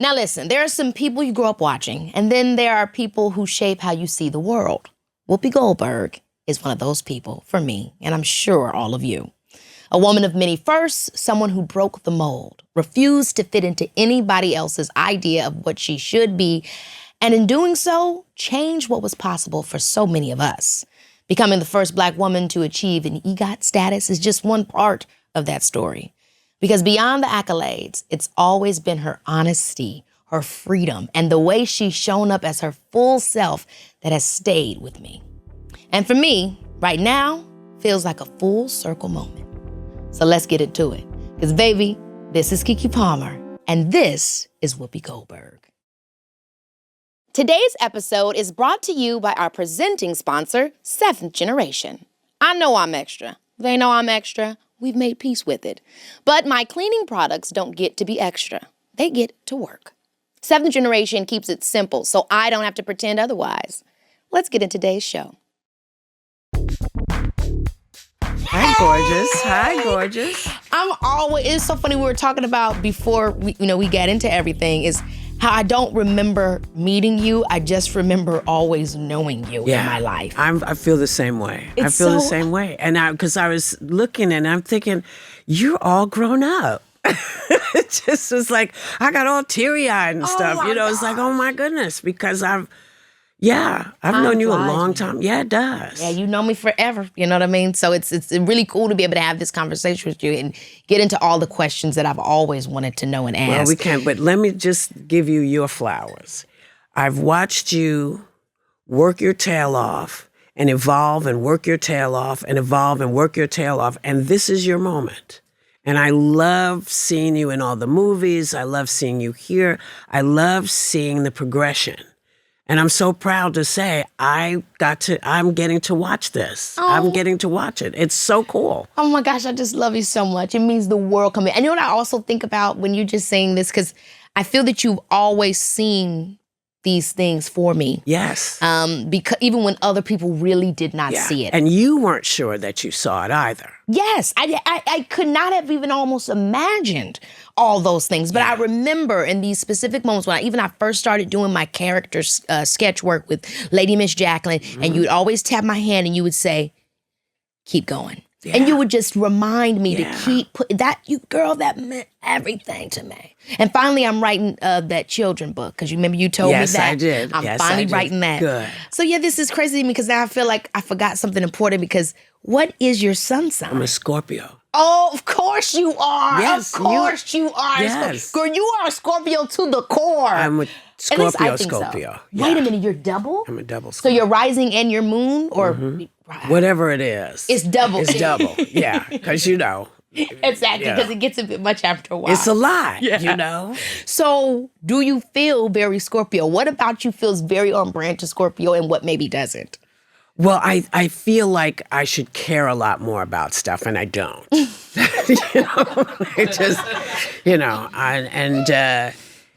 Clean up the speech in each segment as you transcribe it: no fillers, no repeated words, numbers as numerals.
Now listen, there are some people you grow up watching, and then there are people who shape how you see the world. Whoopi Goldberg is one of those people for me, and I'm sure all of you. A woman of many firsts, someone who broke the mold, refused to fit into anybody else's idea of what she should be, and in doing so, changed what was possible for so many of us. Becoming the first Black woman to achieve an EGOT status is just one part of that story. Because beyond the accolades, it's always been her honesty, her freedom, and the way she's shown up as her full self that has stayed with me. And for me, right now, feels like a full circle moment. So let's get into it. Because baby, this is Keke Palmer, and this is Whoopi Goldberg. Today's episode is brought to you by our presenting sponsor, 7th Generation. I know I'm extra. They know I'm extra. We've made peace with it. But my cleaning products don't get to be extra. They get to work. 7th Generation keeps it simple, so I don't have to pretend otherwise. Let's get into today's show. Hi, gorgeous. Hi, gorgeous. It's so funny we were talking about before we got into everything is how I don't remember meeting you. I just remember always knowing you in my life. I feel the same way. I feel the same way. And because I was looking and I'm thinking, you're all grown up. It just was like, I got all teary-eyed and stuff. It's like, oh my goodness, because I've known you a long time. Yeah, it does. Yeah, you know me forever. You know what I mean? So it's really cool to be able to have this conversation with you and get into all the questions that I've always wanted to know and ask. Well, we can't, but let me just give you your flowers. I've watched you work your tail off and evolve and work your tail off and evolve and work your tail off, and this is your moment. And I love seeing you in all the movies. I love seeing you here. I love seeing the progression. And I'm so proud to say I'm getting to watch this. Oh. I'm getting to watch it. It's so cool. Oh my gosh, I just love you so much. It means the world coming. And you know what I also think about when you're just saying this, because I feel that you've always seen these things for me. Yes. Because even when other people really did not see it. And you weren't sure that you saw it either. Yes. I could not have even almost imagined all those things. But I remember in these specific moments when I first started doing my character sketch work with Lady Miss Jacqueline, and you would always tap my hand and you would say, keep going. Yeah. And you would just remind me to keep putting that, that meant everything to me. And finally, I'm writing that children book, because you remember you told me that. Yes, I did. I'm finally writing that. Good. So this is crazy to me because now I feel like I forgot something important, because what is your sun sign? I'm a Scorpio. Oh, of course you are. Yes, of course you are. Yes. Girl, you are a Scorpio to the core. I'm a Scorpio. So. Yeah. Wait a minute, you're double? I'm a double Scorpio. So you're rising and your moon, or whatever it is. It's double. It's double. Yeah, because Exactly, because it gets a bit much after a while. It's a lot, So do you feel very Scorpio? What about you feels very on brand to Scorpio, and what maybe doesn't? Well, I feel like I should care a lot more about stuff, and I don't.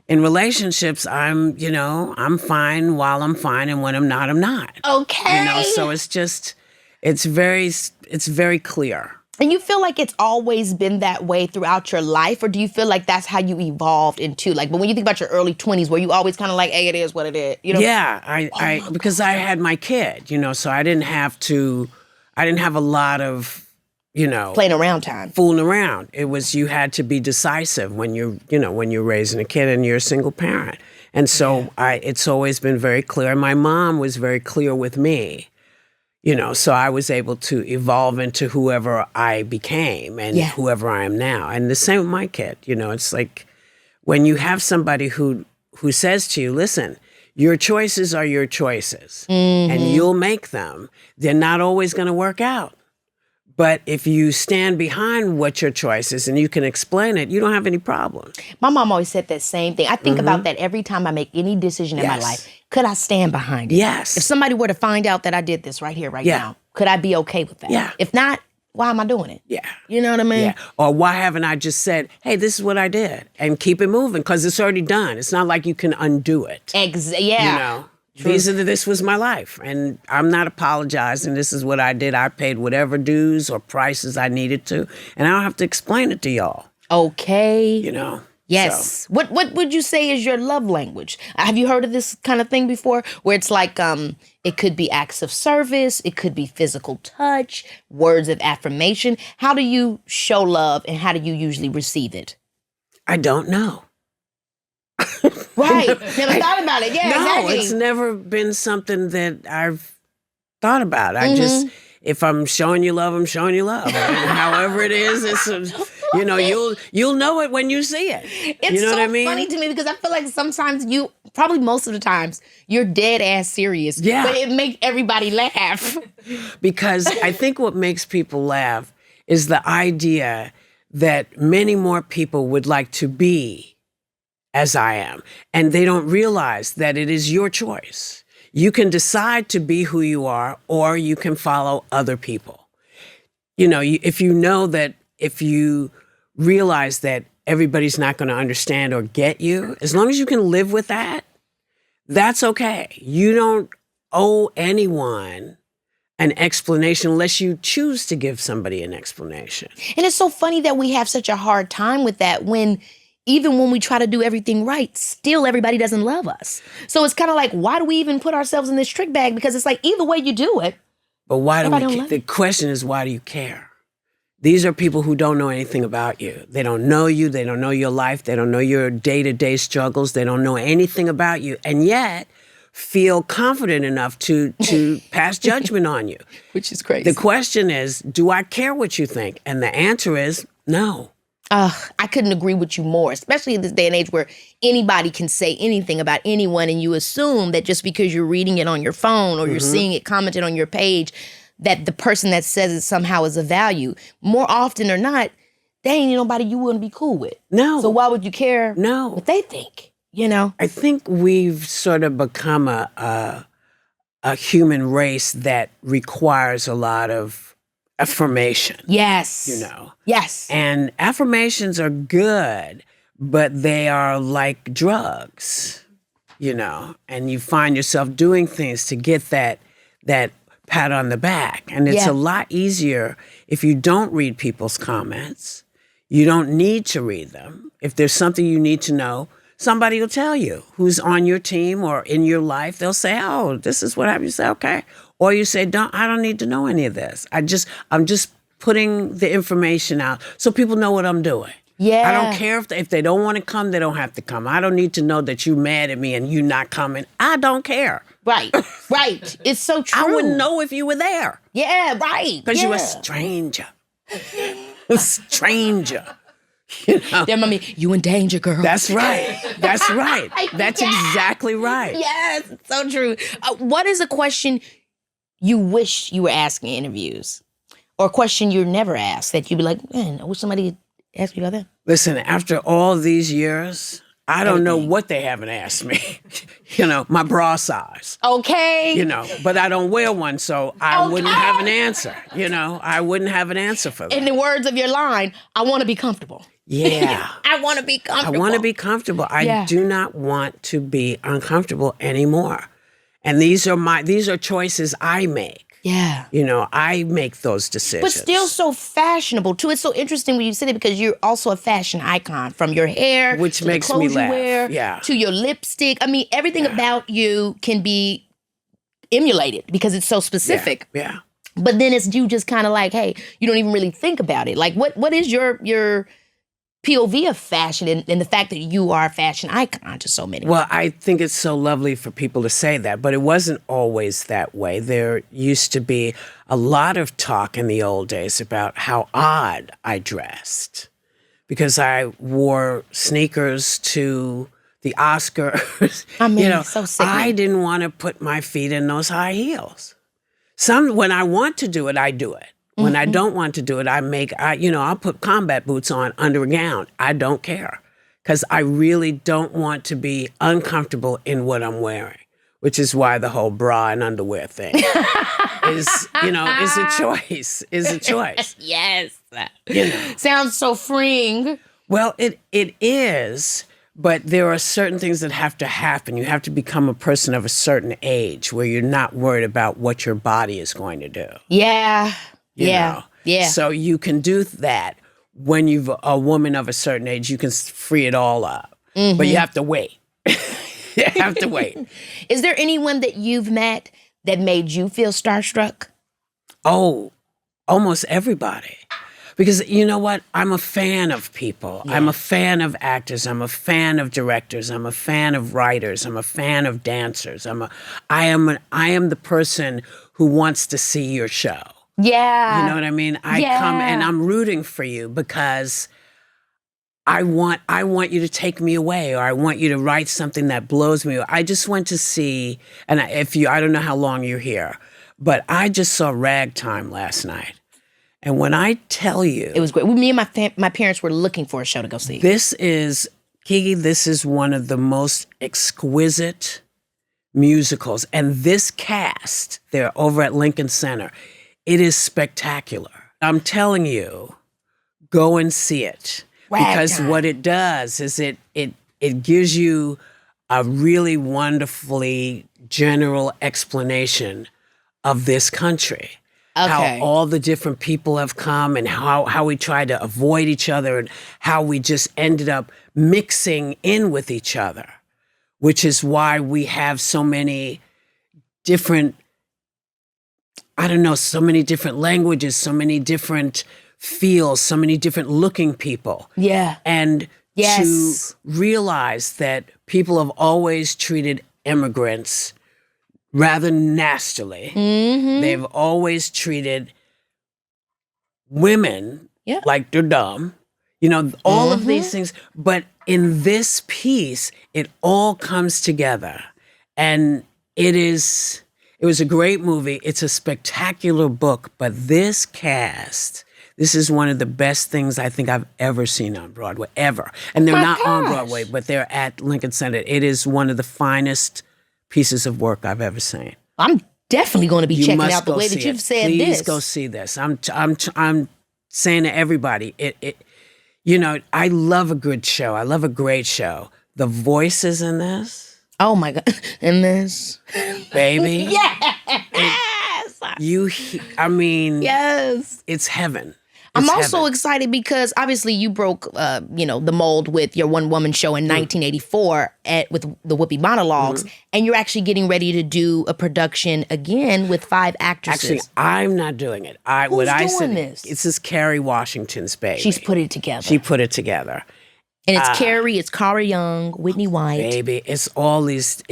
In relationships, I'm fine while I'm fine, and when I'm not, I'm not. Okay. So it's very clear. And you feel like it's always been that way throughout your life, or do you feel like that's how you evolved into, but when you think about your early 20s, were you always kind of like, hey, it is what it is? Yeah, because I had my kid, so I didn't have a lot of, playing around time. Fooling around. It was, you had to be decisive when you're raising a kid and you're a single parent. And so it's always been very clear. My mom was very clear with me. So I was able to evolve into whoever I became and whoever I am now. And the same with my kid. It's like when you have somebody who says to you, listen, your choices are your choices, and you'll make them. They're not always going to work out. But if you stand behind what your choice is and you can explain it, you don't have any problem. My mom always said that same thing. I think about that every time I make any decision in my life. Could I stand behind it? Yes. If somebody were to find out that I did this right here, right now, could I be okay with that? Yeah. If not, why am I doing it? Yeah. You know what I mean? Yeah. Or why haven't I just said, hey, this is what I did, and keep it moving, because it's already done. It's not like you can undo it. This was my life, and I'm not apologizing. This is what I did. I paid whatever dues or prices I needed to, and I don't have to explain it to y'all. Okay. Yes. What would you say is your love language? Have you heard of this kind of thing before? Where it's like it could be acts of service, it could be physical touch, words of affirmation. How do you show love and how do you usually receive it? I don't know. Right. Never thought about it. Yeah, no, exactly. It's never been something that I've thought about. I just, if I'm showing you love, I'm showing you love. However it is, you'll know it when you see it. It's you know so what I mean? funny to me because I feel like sometimes probably most of the times, you're dead ass serious. Yeah. But it makes everybody laugh. Because I think what makes people laugh is the idea that many more people would like to be as I am. And they don't realize that it is your choice. You can decide to be who you are, or you can follow other people. If you realize that everybody's not going to understand or get you, as long as you can live with that, that's okay. You don't owe anyone an explanation unless you choose to give somebody an explanation. And it's so funny that we have such a hard time with that even when we try to do everything right, still everybody doesn't love us. So it's kind of like, why do we even put ourselves in this trick bag? Because it's like, either way you do it. But why do we care? The question is, why do you care? These are people who don't know anything about you. They don't know you. They don't know your life. They don't know your day-to-day struggles. They don't know anything about you. And yet feel confident enough to pass judgment on you. Which is crazy. The question is, do I care what you think? And the answer is no. I couldn't agree with you more, especially in this day and age where anybody can say anything about anyone and you assume that just because you're reading it on your phone or you're seeing it commented on your page, that the person that says it somehow is of value. More often or not, they ain't nobody you wouldn't be cool with. No. So why would you care what they think, I think we've sort of become a human race that requires a lot of affirmation. Yes. Yes. And affirmations are good, but they are like drugs, and you find yourself doing things to get that pat on the back. And it's a lot easier if you don't read people's comments. You don't need to read them. If there's something you need to know, somebody will tell you who's on your team or in your life. They'll say, oh, this is what happened. You say, okay. Or you say, I don't need to know any of this. I'm just putting the information out so people know what I'm doing. Yeah. I don't care if they don't want to come, they don't have to come. I don't need to know that you're mad at me and you not coming. I don't care. Right. It's so true. I wouldn't know if you were there. Yeah, right. Because you're a stranger. A stranger. Their mommy, you in danger, girl. That's right. That's right. That's exactly right. Yes, so true. What is a question you wish you were asking in interviews? Or a question you're never asked that you'd be like, man, I wish somebody asked me about that. Listen, after all these years, I don't know what they haven't asked me. My bra size. Okay. But I don't wear one, so I wouldn't have an answer. I wouldn't have an answer for that. In the words of your line, I want to be comfortable. Yeah. I want to be comfortable. I want to be comfortable. I do not want to be uncomfortable anymore. And these are choices I make. Yeah. I make those decisions. But still so fashionable, too. It's so interesting when you say it because you're also a fashion icon. From your hair, which to makes the clothes me laugh. You wear, to your lipstick. I mean, everything about you can be emulated because it's so specific. Yeah. But then it's you just kind of like, hey, you don't even really think about it. Like, what is your POV of fashion and the fact that you are a fashion icon to so many? Well, I think it's so lovely for people to say that, but it wasn't always that way. There used to be a lot of talk in the old days about how odd I dressed because I wore sneakers to the Oscars. I mean, so sickening. I didn't want to put my feet in those high heels. When I want to do it, I do it. When I don't want to do it, I'll put combat boots on under a gown. I don't care because I really don't want to be uncomfortable in what I'm wearing, which is why the whole bra and underwear thing is a choice, Yes. Sounds so freeing. Well, it is, but there are certain things that have to happen. You have to become a person of a certain age where you're not worried about what your body is going to do. Yeah. You know? Yeah. So you can do that when you're a woman of a certain age, you can free it all up. But you have to wait. You have to wait. Is there anyone that you've met that made you feel starstruck? Oh, almost everybody. Because you know what? I'm a fan of people. Yeah. I'm a fan of actors. I'm a fan of directors. I'm a fan of writers. I'm a fan of dancers. I am the person who wants to see your show. Yeah. You know what I mean? I come and I'm rooting for you because I want you to take me away, or I want you to write something that blows me away. I just went to see, and I don't know how long you're here, but I just saw Ragtime last night. And when I tell you, it was great. Me and my parents were looking for a show to go see. This is one of the most exquisite musicals, and this cast, they're over at Lincoln Center. It is spectacular. I'm telling you, go and see it. Because what it does is it gives you a really wonderfully general explanation of this country. Okay. How all the different people have come and how we try to avoid each other and how we just ended up mixing in with each other, which is why we have so many different, so many different languages, so many different feels, so many different looking people. Yeah. And to realize that people have always treated immigrants rather nastily. Mm-hmm. They've always treated women like they're dumb. All of these things. But in this piece, it all comes together. And it was a great movie. It's a spectacular book. But this cast, this is one of the best things I think I've ever seen on Broadway, ever. And they're not on Broadway, but they're at Lincoln Center. It is one of the finest pieces of work I've ever seen. I'm definitely going to be checking out the way that you've said this. Please go see this. I'm saying to everybody, I love a good show. I love a great show. The voices in this. Oh my God. In this. Baby. Yes. Yes. It's heaven. I'm also excited because obviously you broke, the mold with your one-woman show in 1984 with the Whoopi Monologues, and you're actually getting ready to do a production again with 5 actresses. Actually, I'm not doing it. Who's doing this? This is Kerry Washington's baby. She's put it together. She put it together. And it's Kerry, it's Cara Young, Whitney White. Baby, it's all these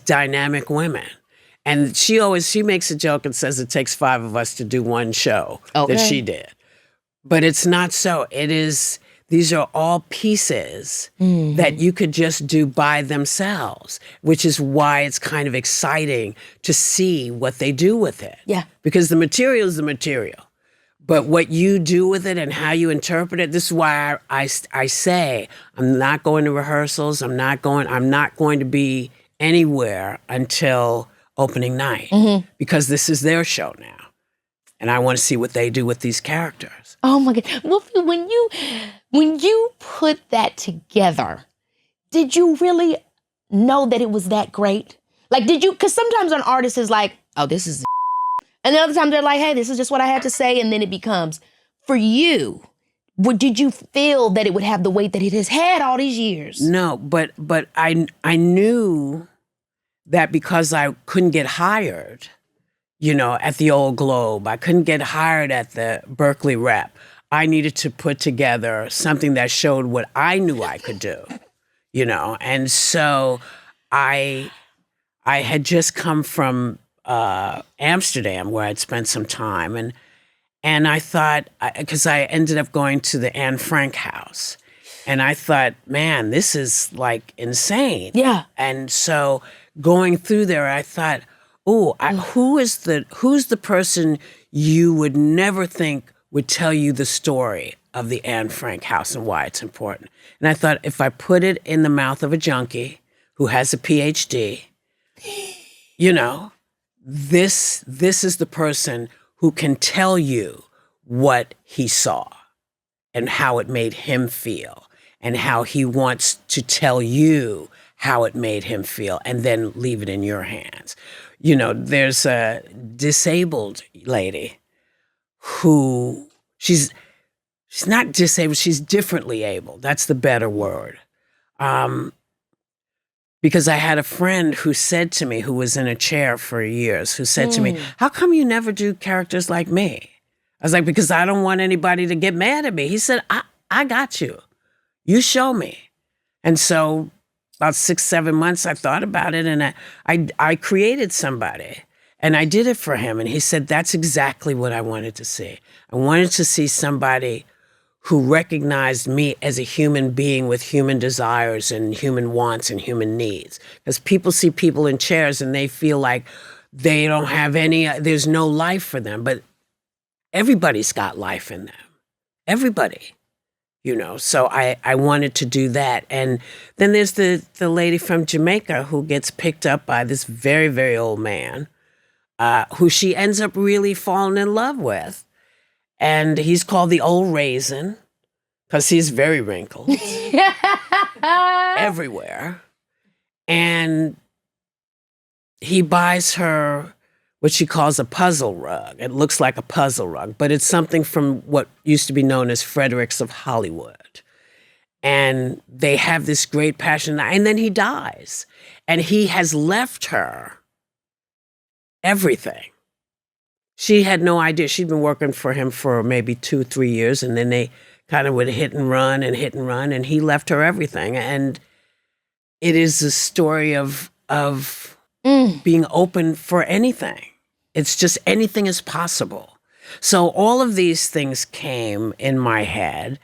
dynamic women. And she makes a joke and says it takes 5 of us to do one show that she did. But it's not so. These are all pieces that you could just do by themselves, which is why it's kind of exciting to see what they do with it. Yeah. Because the material is the material. But what you do with it and how you interpret it, this is why I say I'm not going to rehearsals. I'm not going to be anywhere until opening night because this is their show now. And I want to see what they do with these characters. Oh my God. Whoopi, when you put that together, did you really know that it was that great? Like, did you, because sometimes an artist is like, oh, this is and the other time they're like, hey, this is just what I had to say. And then it becomes, for you, did you feel that it would have the weight that it has had all these years? No, but I knew that because I couldn't get hired, at the Old Globe. I couldn't get hired at the Berkeley Rep. I needed to put together something that showed what I knew I could do, And so I had just come from Amsterdam where I'd spent some time. And I thought, because I ended up going to the Anne Frank house. And I thought, man, this is like insane. Yeah. And so going through there, I thought, who's the person you would never think would tell you the story of the Anne Frank house and why it's important? And I thought, if I put it in the mouth of a junkie who has a PhD, this is the person who can tell you what he saw and how it made him feel and how he wants to tell you how it made him feel and then leave it in your hands. There's a disabled lady who she's she's not disabled, she's differently able. That's the better word. Because I had a friend who said to me, who was in a chair for years, who said to me, how come you never do characters like me? I was like, because I don't want anybody to get mad at me. He said, I got you. You show me. And so about 6-7 months, I thought about it, and I created somebody. And I did it for him. And he said, that's exactly what I wanted to see. I wanted to see somebody who recognized me as a human being with human desires and human wants and human needs. Because people see people in chairs and they feel like they don't have there's no life for them. But everybody's got life in them. Everybody. So I wanted to do that. And then there's the lady from Jamaica who gets picked up by this very, very old man, who she ends up really falling in love with. And he's called the Old Raisin because he's very wrinkled everywhere. And he buys her what she calls a puzzle rug. It looks like a puzzle rug, but it's something from what used to be known as Fredericks of Hollywood. And they have this great passion. And then he dies. And he has left her everything. She had no idea. She'd been working for him for maybe 2-3 years, and then they kind of would hit and run, and he left her everything. And it is a story of being open for anything. It's just anything is possible. So all of these things came in my head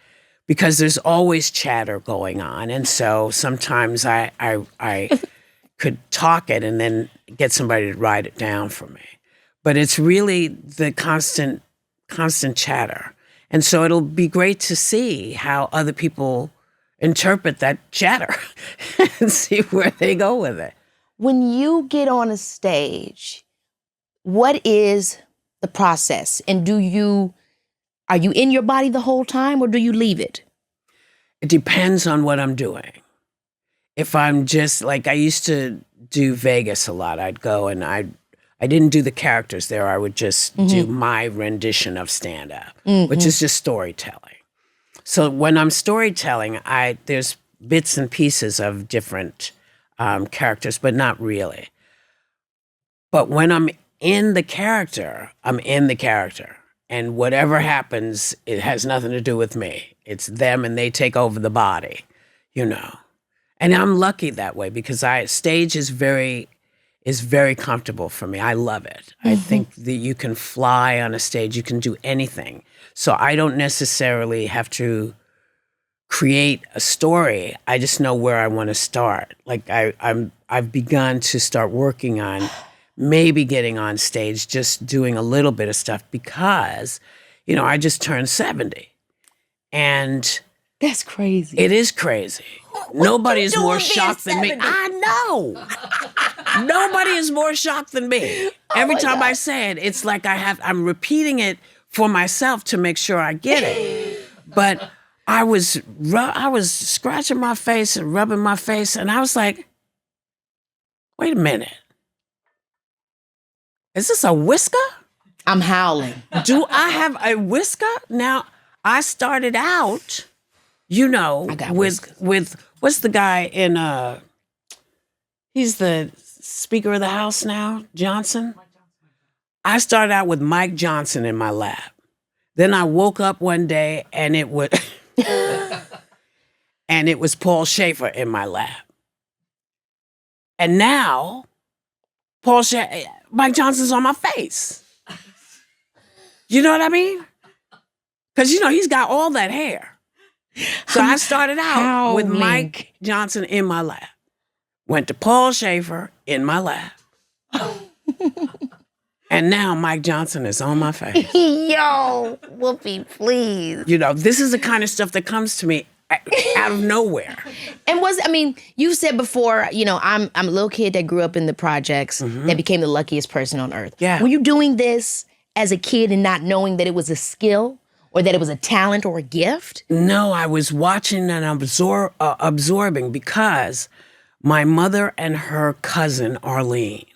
because there's always chatter going on. And so sometimes I could talk it and then get somebody to write it down for me. But it's really the constant chatter. And so it'll be great to see how other people interpret that chatter and see where they go with it. When you get on a stage, what is the process? And are you in your body the whole time or do you leave it? It depends on what I'm doing. If I'm just, like I used to do Vegas a lot, I'd go and I didn't do the characters there. I would just do my rendition of stand-up, which is just storytelling. So when I'm storytelling, there's bits and pieces of different characters, but not really. But when I'm in the character, I'm in the character. And whatever happens, it has nothing to do with me. It's them and they take over the body, And I'm lucky that way because stage is very comfortable for me. I love it. I think that you can fly on a stage. You can do anything. So I don't necessarily have to create a story. I just know where I want to start. Like I've begun to start working on maybe getting on stage, just doing a little bit of stuff because, I just turned 70. And that's crazy. It is crazy. Nobody is more shocked than me. I know. Nobody is more shocked than me. Every time I say it, it's like I'm repeating it for myself to make sure I get it. But I was scratching my face and rubbing my face, and I was like, wait a minute. Is this a whisker? I'm howling. Do I have a whisker? Now, I started out, with what's the guy in he's the Speaker of the House now, Johnson? I started out with Mike Johnson in my lap. Then I woke up one day and it was Paul Schaefer in my lap. And now Mike Johnson's on my face. You know what I mean? Because, he's got all that hair. So I started out with Mike Johnson in my lap. Went to Paul Schaefer in my lap. And now Mike Johnson is on my face. Yo, Whoopi, please. This is the kind of stuff that comes to me out of nowhere. And you said before, I'm a little kid that grew up in the projects that became the luckiest person on earth. Yeah. Were you doing this as a kid and not knowing that it was a skill or that it was a talent or a gift? No, I was watching and absorbing because my mother and her cousin, Arlene,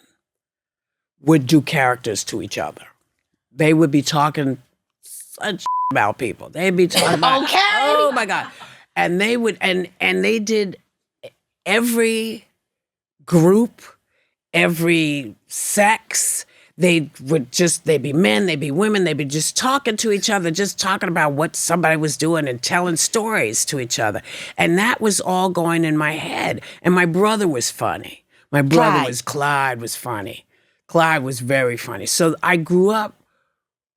would do characters to each other. They would be talking such about people. They'd be talking about, Okay. oh my God. And they would, and they did every group, every sex. They'd be men, they'd be women, they'd be just talking to each other, just talking about what somebody was doing and telling stories to each other. And that was all going in my head. And my brother was funny. My brother Clyde was funny. Clyde was very funny. So I grew up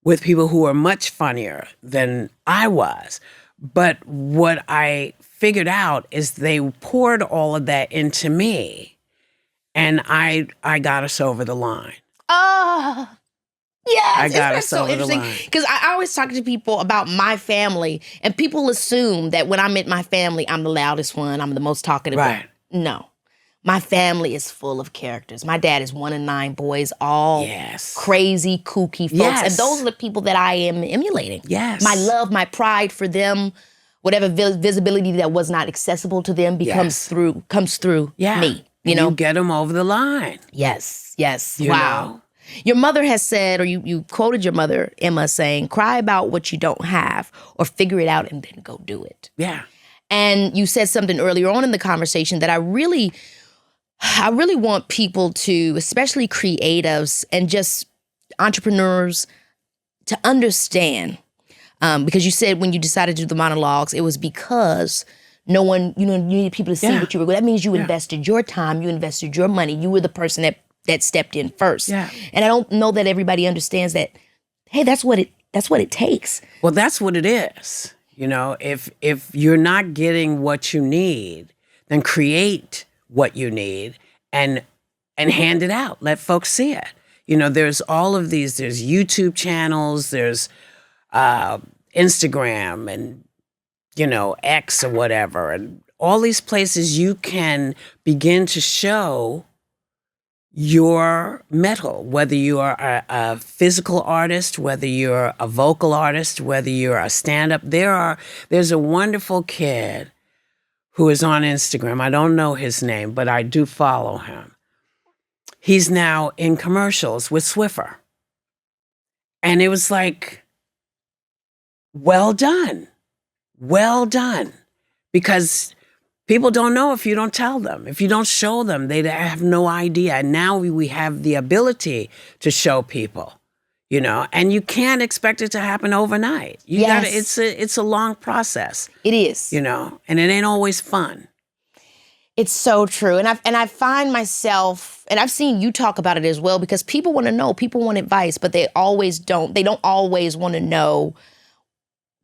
with people who were much funnier than I was. But what I figured out is they poured all of that into me, and I got us over the line. Oh, yes. I got Isn't that us so over the interesting? line. Because I always talk to people about my family, and people assume that when I'm at my family, I'm the loudest one, I'm the most talkative Right. one. No. My family is full of characters. My dad is 1 of 9 boys, all crazy, kooky folks. Yes. And those are the people that I am emulating. Yes. My love, my pride for them, whatever visibility that was not accessible to them comes through me. You know? You get them over the line. Yes. You Wow. know? Your mother has said, or you quoted your mother, Emma, saying, cry about what you don't have or figure it out and then go do it. Yeah. And you said something earlier on in the conversation that I really want people to, especially creatives and just entrepreneurs, to understand. Because you said when you decided to do the monologues, it was because no one, you needed people to see what you were. That means you invested your time, you invested your money. You were the person that stepped in first. Yeah. And I don't know that everybody understands that, hey, that's what it takes. Well, that's what it is. You know, if you're not getting what you need, then create what you need and hand it out. Let folks see it. You know, there's all of these, there's YouTube channels, there's Instagram and, X or whatever. And all these places you can begin to show your metal, whether you are a physical artist, whether you're a vocal artist, whether you're a stand-up. There's a wonderful kid who is on Instagram. I don't know his name, but I do follow him. He's now in commercials with Swiffer. And it was like, well done. Well done. Because people don't know if you don't tell them. If you don't show them, they have no idea. And now we have the ability to show people, and you can't expect it to happen overnight. It's a long process. It is. And it ain't always fun. It's so true. And I find myself, and I've seen you talk about it as well, because people want to know, people want advice, but they don't always want to know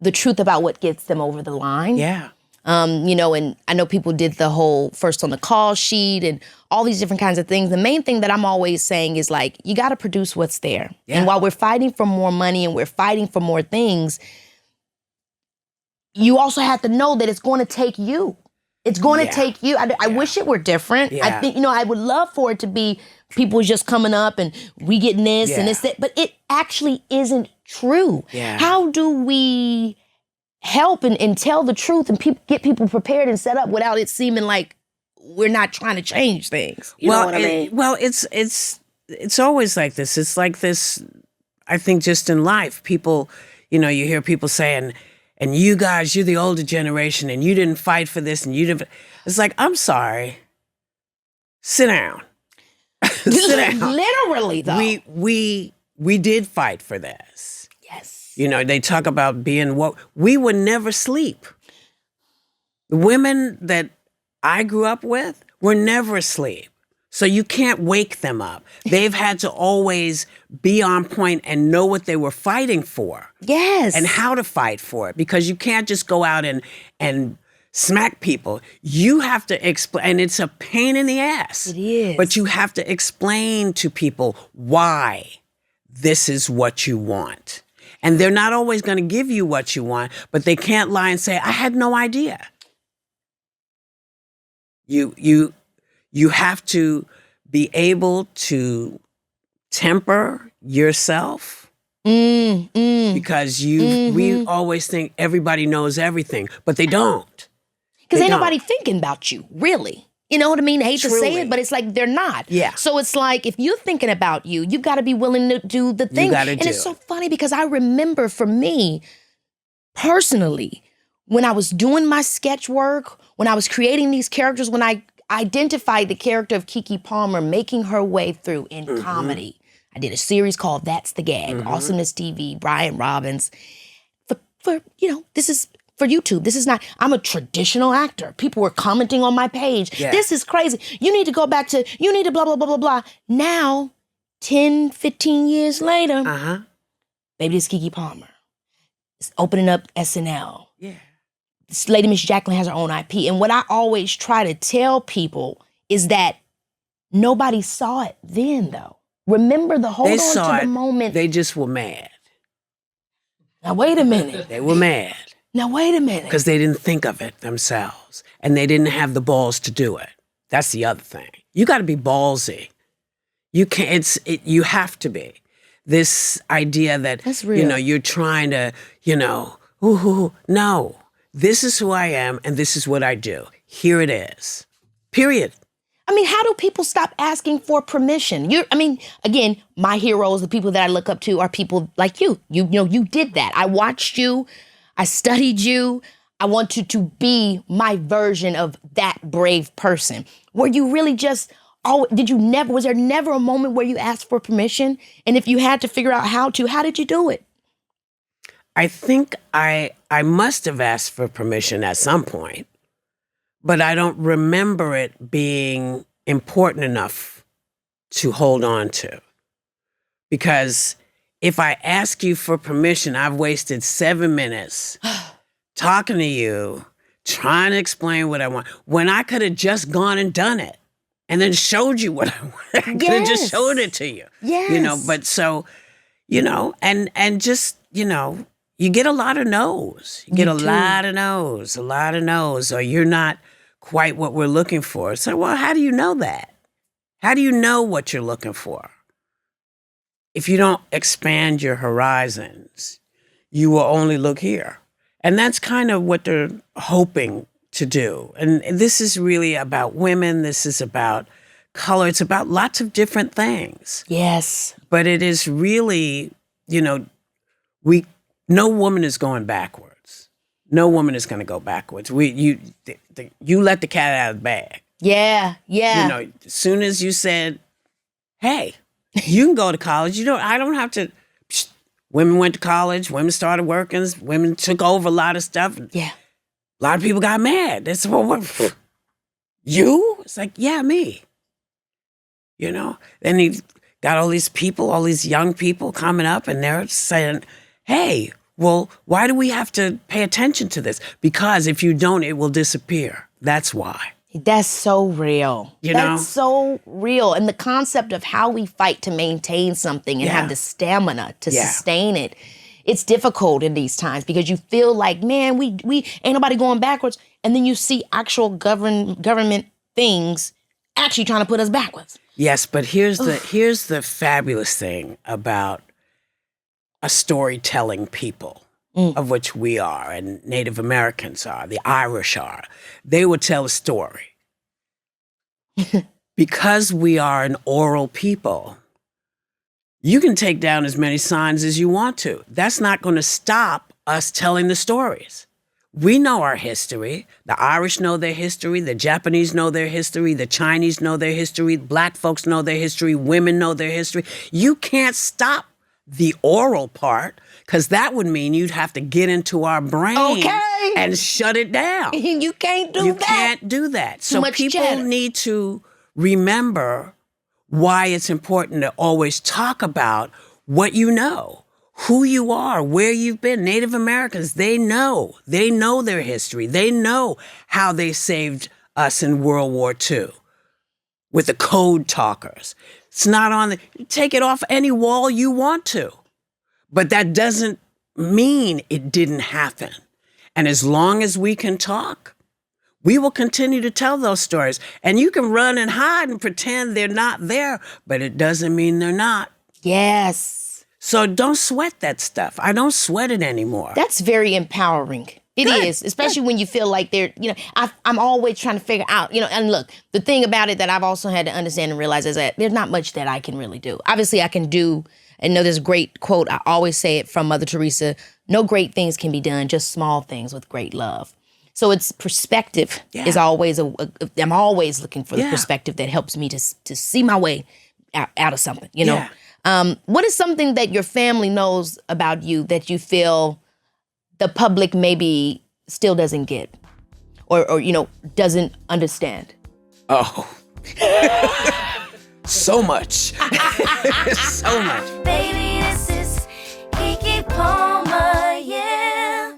the truth about what gets them over the line. Yeah. And I know people did the whole first on the call sheet and all these different kinds of things. The main thing that I'm always saying is like, you got to produce what's there. Yeah. And while we're fighting for more money and we're fighting for more things, you also have to know that it's going to take you. It's going to take you. I wish it were different. Yeah. I think, I would love for it to be people just coming up and we getting this and this, that, but it actually isn't true. Yeah. How do we help and tell the truth and get people prepared and set up without it seeming like we're not trying to change things? You know what I mean? Well, it's always like this. It's like this, I think, just in life. People, you hear people saying, and you guys, you're the older generation and you didn't fight for this and you didn't. It's like, I'm sorry. Sit down. Sit down. Literally, though. We did fight for this. Yes. They talk about being woke. We would never sleep. The women that I grew up with were never asleep. So you can't wake them up. They've had to always be on point and know what they were fighting for. Yes. And how to fight for it. Because you can't just go out and smack people. You have to explain, and it's a pain in the ass. It is. But you have to explain to people why this is what you want. And they're not always going to give you what you want, but they can't lie and say, I had no idea. You have to be able to temper yourself because we always think everybody knows everything, but they don't. Because ain't nobody thinking about you, really. You know what I mean? I hate to say it, but it's like they're not. Yeah. So it's like if you're thinking about you got to be willing to do the thing. You gotta and it's so funny because I remember for me, personally, when I was doing my sketch work, when I was creating these characters, when I identified the character of Keke Palmer making her way through in comedy. I did a series called That's the Gag, Awesomeness TV, Brian Robbins. For this is for YouTube. This is not, I'm a traditional actor. People were commenting on my page. Yeah. This is crazy. You need to go back to, you need to blah, blah, blah, blah, blah. Now, 10, 15 years later, baby, this is Keke Palmer. It's opening up SNL. Yeah. This lady, Miss Jacqueline, has her own IP. And what I always try to tell people is that nobody saw it then, though. Remember the hold on to the moment. They just were mad. Now, wait a minute. They were mad. Now, wait a minute. Because they didn't think of it themselves. And they didn't have the balls to do it. That's the other thing. You got to be ballsy. You can't, you have to be. This idea that, that's real. You're trying to, no. This is who I am, and this is what I do. Here it is. Period. I mean, how do people stop asking for permission? Again, my heroes, the people that I look up to are people like you. You did that. I watched you. I studied you. I want you to be my version of that brave person. Were you really just, was there never a moment where you asked for permission? And if you had to figure out how did you do it? I think I must have asked for permission at some point, but I don't remember it being important enough to hold on to. Because if I ask you for permission, I've wasted 7 minutes talking to you, trying to explain what I want, when I could have just gone and done it and then showed you what I want. I could have just showed it to you. Yes. But so, and just, you get a lot of no's. You get a lot of no's, or you're not quite what we're looking for. So, well, how do you know that? How do you know what you're looking for? If you don't expand your horizons, you will only look here. And that's kind of what they're hoping to do. And this is really about women. This is about color. It's about lots of different things. Yes. But it is really, no woman is going backwards. No woman is going to go backwards. You let the cat out of the bag. Yeah. As soon as you said, hey, you can go to college. I don't have to. Women went to college. Women started working. Women took over a lot of stuff. Yeah. A lot of people got mad. They said, well, what? You? It's like, yeah, me. Then he got all these people, all these young people coming up, and they're saying, hey, well, why do we have to pay attention to this? Because if you don't, it will disappear. That's why. That's so real. That's so real. And the concept of how we fight to maintain something and have the stamina to sustain it, it's difficult in these times because you feel like, man, we ain't nobody going backwards. And then you see actual government things actually trying to put us backwards. Yes, but here's the fabulous thing about a storytelling people, of which we are, and Native Americans are, the Irish are. They would tell a story. Because we are an oral people, you can take down as many signs as you want to. That's not going to stop us telling the stories. We know our history. The Irish know their history. The Japanese know their history. The Chinese know their history. Black folks know their history. Women know their history. You can't stop the oral part, because that would mean you'd have to get into our brain and shut it down. You can't do that. You can't do that. So people need to remember why it's important to always talk about what you know, who you are, where you've been. Native Americans, they know their history. They know how they saved us in World War II with the code talkers. It's not on take it off any wall you want to. But that doesn't mean it didn't happen. And as long as we can talk, we will continue to tell those stories. And you can run and hide and pretend they're not there, but it doesn't mean they're not. Yes. So don't sweat that stuff. I don't sweat it anymore. That's very empowering. It is, especially when you feel like I'm always trying to figure out, and look, the thing about it that I've also had to understand and realize is that there's not much that I can really do. Obviously, I can And there's a great quote, I always say it from Mother Teresa, no great things can be done, just small things with great love. So it's perspective is always, I'm always looking for the perspective that helps me to see my way out of something, you know? What is something that your family knows about you that you feel the public maybe still doesn't get or you know, doesn't understand? Oh. So much. So much. Baby, this is Keke Palmer, yeah.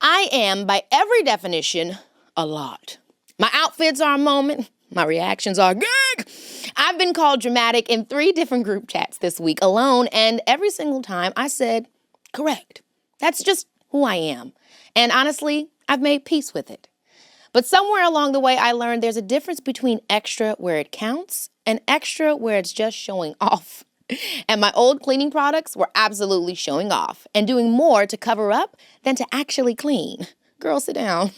I am, by every definition, a lot. My outfits are a moment. My reactions are gig. I've been called dramatic in 3 different group chats this week alone, and every single time I said, correct. That's just who I am. And honestly, I've made peace with it. But somewhere along the way, I learned there's a difference between extra where it counts and extra where it's just showing off. And my old cleaning products were absolutely showing off and doing more to cover up than to actually clean. Girl, sit down.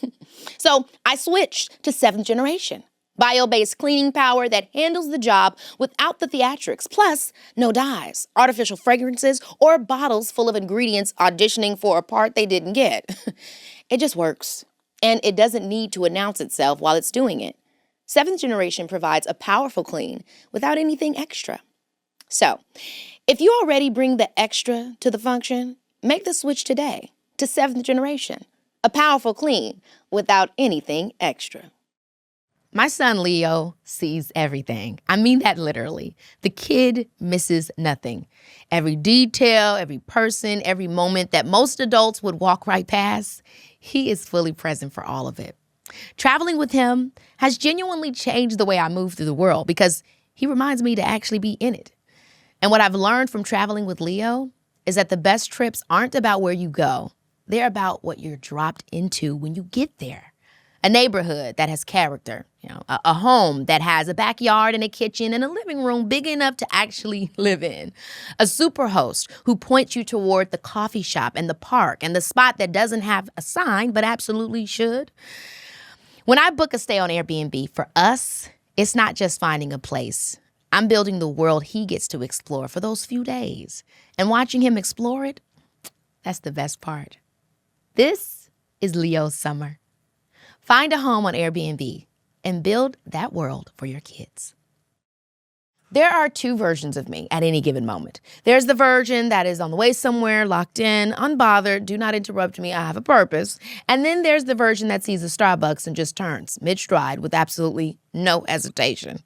So I switched to 7th generation. Bio-based cleaning power that handles the job without the theatrics, plus no dyes, artificial fragrances, or bottles full of ingredients auditioning for a part they didn't get. It just works. And it doesn't need to announce itself while it's doing it. 7th generation provides a powerful clean without anything extra. So, if you already bring the extra to the function, make the switch today to 7th generation. A powerful clean without anything extra. My son Leo sees everything. I mean that literally. The kid misses nothing. Every detail, every person, every moment that most adults would walk right past, he is fully present for all of it. Traveling with him has genuinely changed the way I move through the world because he reminds me to actually be in it. And what I've learned from traveling with Leo is that the best trips aren't about where you go. They're about what you're dropped into when you get there. A neighborhood that has character, you know, a home that has a backyard and a kitchen and a living room big enough to actually live in. A super host who points you toward the coffee shop and the park and the spot that doesn't have a sign but absolutely should. When I book a stay on Airbnb, for us, it's not just finding a place. I'm building the world he gets to explore for those few days. And watching him explore it, that's the best part. This is Leo's summer. Find a home on Airbnb and build that world for your kids. There are 2 versions of me at any given moment. There's the version that is on the way somewhere, locked in, unbothered, do not interrupt me, I have a purpose. And then there's the version that sees a Starbucks and just turns mid-stride with absolutely no hesitation.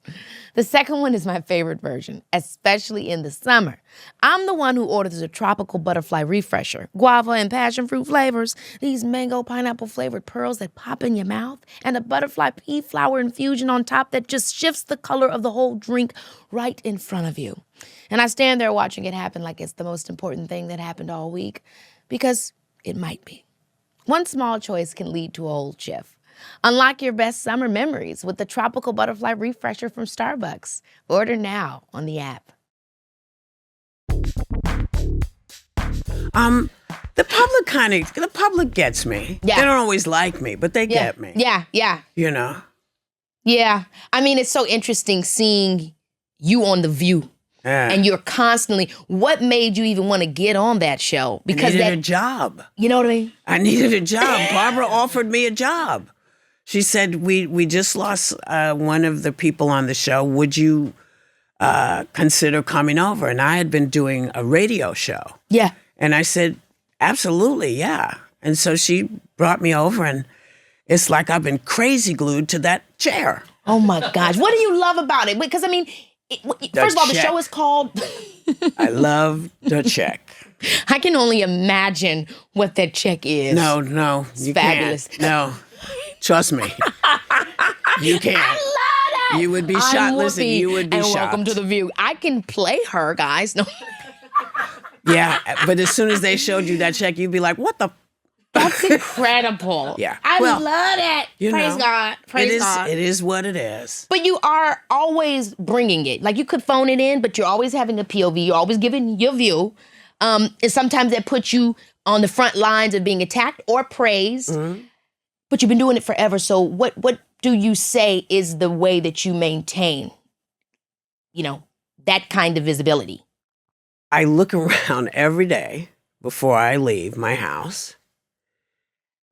The second one is my favorite version, especially in the summer. I'm the one who orders a tropical butterfly refresher, guava and passion fruit flavors, these mango pineapple flavored pearls that pop in your mouth, and a butterfly pea flower infusion on top that just shifts the color of the whole drink right in front of you. And I stand there watching it happen like it's the most important thing that happened all week, because it might be. One small choice can lead to a whole shift. Unlock your best summer memories with the Tropical Butterfly Refresher from Starbucks. Order now on the app. The public gets me. Yeah. They don't always like me, but they get me. Yeah. You know? Yeah. I mean, it's so interesting seeing you on The View. Yeah. And you're constantly, what made you even want to get on that show? Because I needed a job. You know what I mean? I needed a job. Barbara offered me a job. She said, we just lost one of the people on the show. Would you consider coming over? And I had been doing a radio show. Yeah. And I said, absolutely, yeah. And so she brought me over, and it's like I've been crazy glued to that chair. Oh, my gosh. What do you love about it? Because, I mean, first of all, the show is called... I love the check. I can only imagine what that check is. No, it's you fabulous. Can't. No, trust me. You can't. I love that. You would be shocked. I'm Listen, Whoopi, you would be and shocked. Welcome to The View. I can play her, guys. No. Yeah, but as soon as they showed you that check, you'd be like, what the? That's incredible. Yeah. I Well, love it. Praise God. Praise God. It is what it is. But you are always bringing it. Like, you could phone it in, but you're always having a POV. You're always giving your view. And sometimes that puts you on the front lines of being attacked or praised. Mm-hmm. But you've been doing it forever. So what do you say is the way that you maintain, that kind of visibility? I look around every day before I leave my house,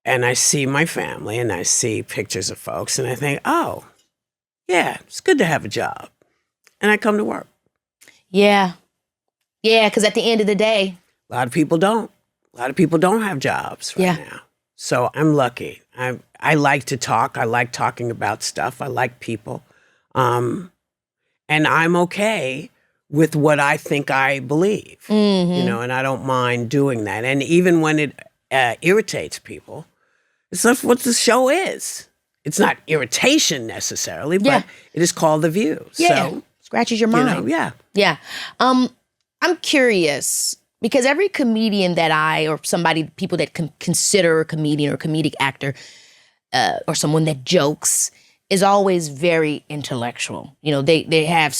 and I see my family, and I see pictures of folks, and I think, oh, yeah, it's good to have a job. And I come to work. Yeah. Yeah, because at the end of the day. A lot of people don't. A lot of people don't have jobs right now. So I'm lucky. I like to talk. I like talking about stuff. I like people. And I'm okay with what I think I believe, you know, and I don't mind doing that. And even when it irritates people, it's not what the show is. It's not irritation necessarily, but it is called The View. Yeah. So, scratches your mind. you know, yeah. Yeah. I'm curious because every comedian that people that consider a comedian or comedic actor or someone that jokes is always very intellectual. You know, they have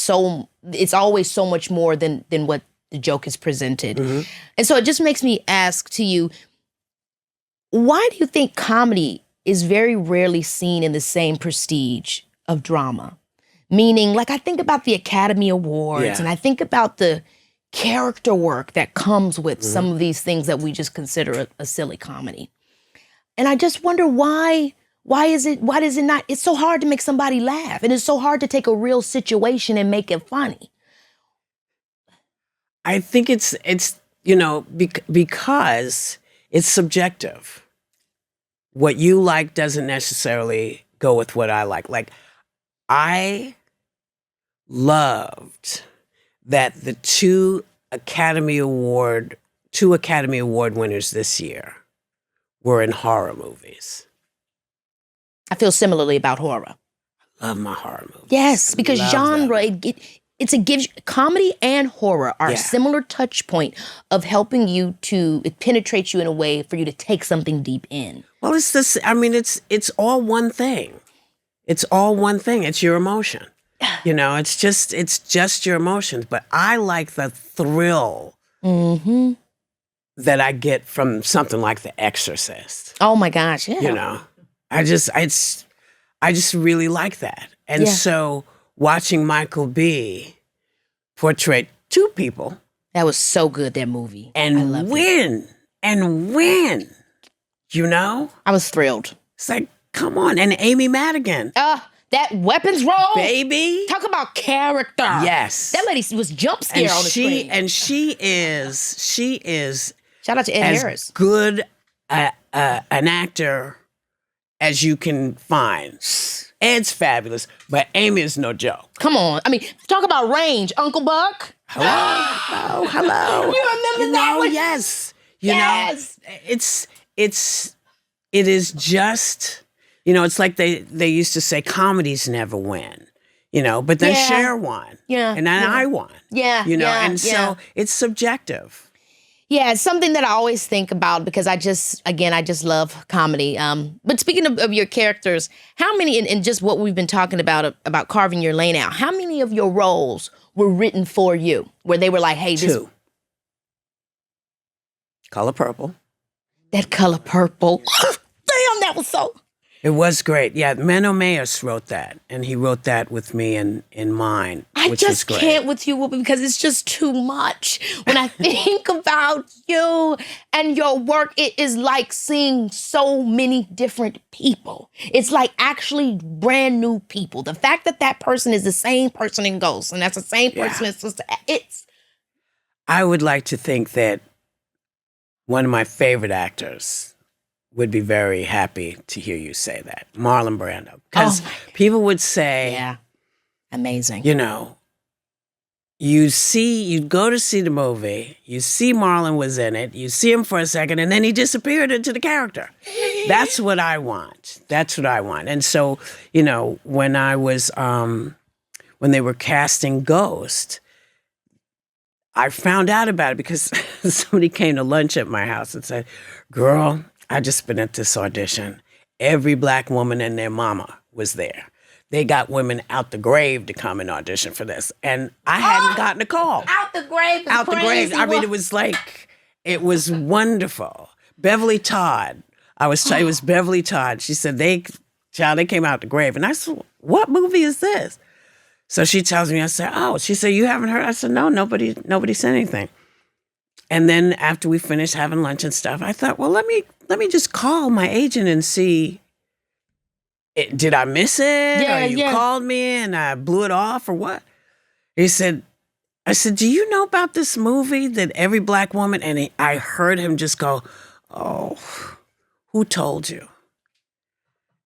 it's always so much more than what the joke is presented. And so it just makes me ask to you, why do you think comedy is very rarely seen in the same prestige of drama? Meaning, like, I think about the Academy Awards and I think about the character work that comes with some of these things that we just consider a silly comedy. And I just wonder why does it not, it's so hard to make somebody laugh and it's so hard to take a real situation and make it funny. I think it's you know, because it's subjective. What you like doesn't necessarily go with what I like. Like, I loved that the two Academy Award winners this year were in horror movies. I feel similarly about horror. Love my horror movies. Yes, because genre, it gives comedy and horror are a similar touch point of helping you it penetrates you in a way for you to take something deep in. Well, it's this, I mean, it's all one thing. It's all one thing. It's your emotion. You know, it's just your emotions. But I like the thrill that I get from something like The Exorcist. Oh my gosh, yeah. You know, I just really like that. And so watching Michael B. portray two people. That was so good, that movie. And win. You know? I was thrilled. It's like, come on. And Amy Madigan. That weapons role. Baby. Talk about character. Yes. That lady was jump scare on the screen. And she is shout out to Ed as Harris. Good an actor as you can find. Ed's fabulous, but Amy is no joke. Come on. I mean, talk about range. Uncle Buck. Hello. You remember that one? Yes. You know, it is just, you know, it's like they used to say comedies never win, you know, but then Cher won. Yeah. And then I won. Yeah. You know, and so it's subjective. Yeah, it's something that I always think about because I just love comedy. But speaking of your characters, how many, and just what we've been talking about carving your lane out, how many of your roles were written for you? Where they were like, hey, this... Two. Color Purple. That Color Purple. Damn, that was so... It was great. Yeah, Menno Mayers wrote that, and he wrote that with me in mind, which was great. I just can't with you, Whoopi, because it's just too much. When I think about you and your work, it is like seeing so many different people. It's like actually brand new people. The fact that person is the same person in Ghost, and that's the same person in Sister Act. I would like to think that one of my favorite actors would be very happy to hear you say that. Marlon Brando. Because people would say... Yeah. Amazing. You know, you'd go to see the movie, you see Marlon was in it, you see him for a second, and then he disappeared into the character. That's what I want. And so, you know, when I was... when they were casting Ghost, I found out about it because somebody came to lunch at my house and said, girl... I just been at this audition. Every black woman and their mama was there. They got women out the grave to come and audition for this. And I hadn't gotten a call. Out the grave. Out the grave. I mean, it was wonderful. Beverly Todd. It was Beverly Todd. She said, they came out the grave. And I said, what movie is this? So she tells me, I said, she said, you haven't heard? I said, no, nobody said anything. And then after we finished having lunch and stuff, I thought, well, let me just call my agent and see, did I miss it? Yeah, or you called me and I blew it off or what? I said, do you know about this movie that every black woman, and I heard him just go, oh, who told you?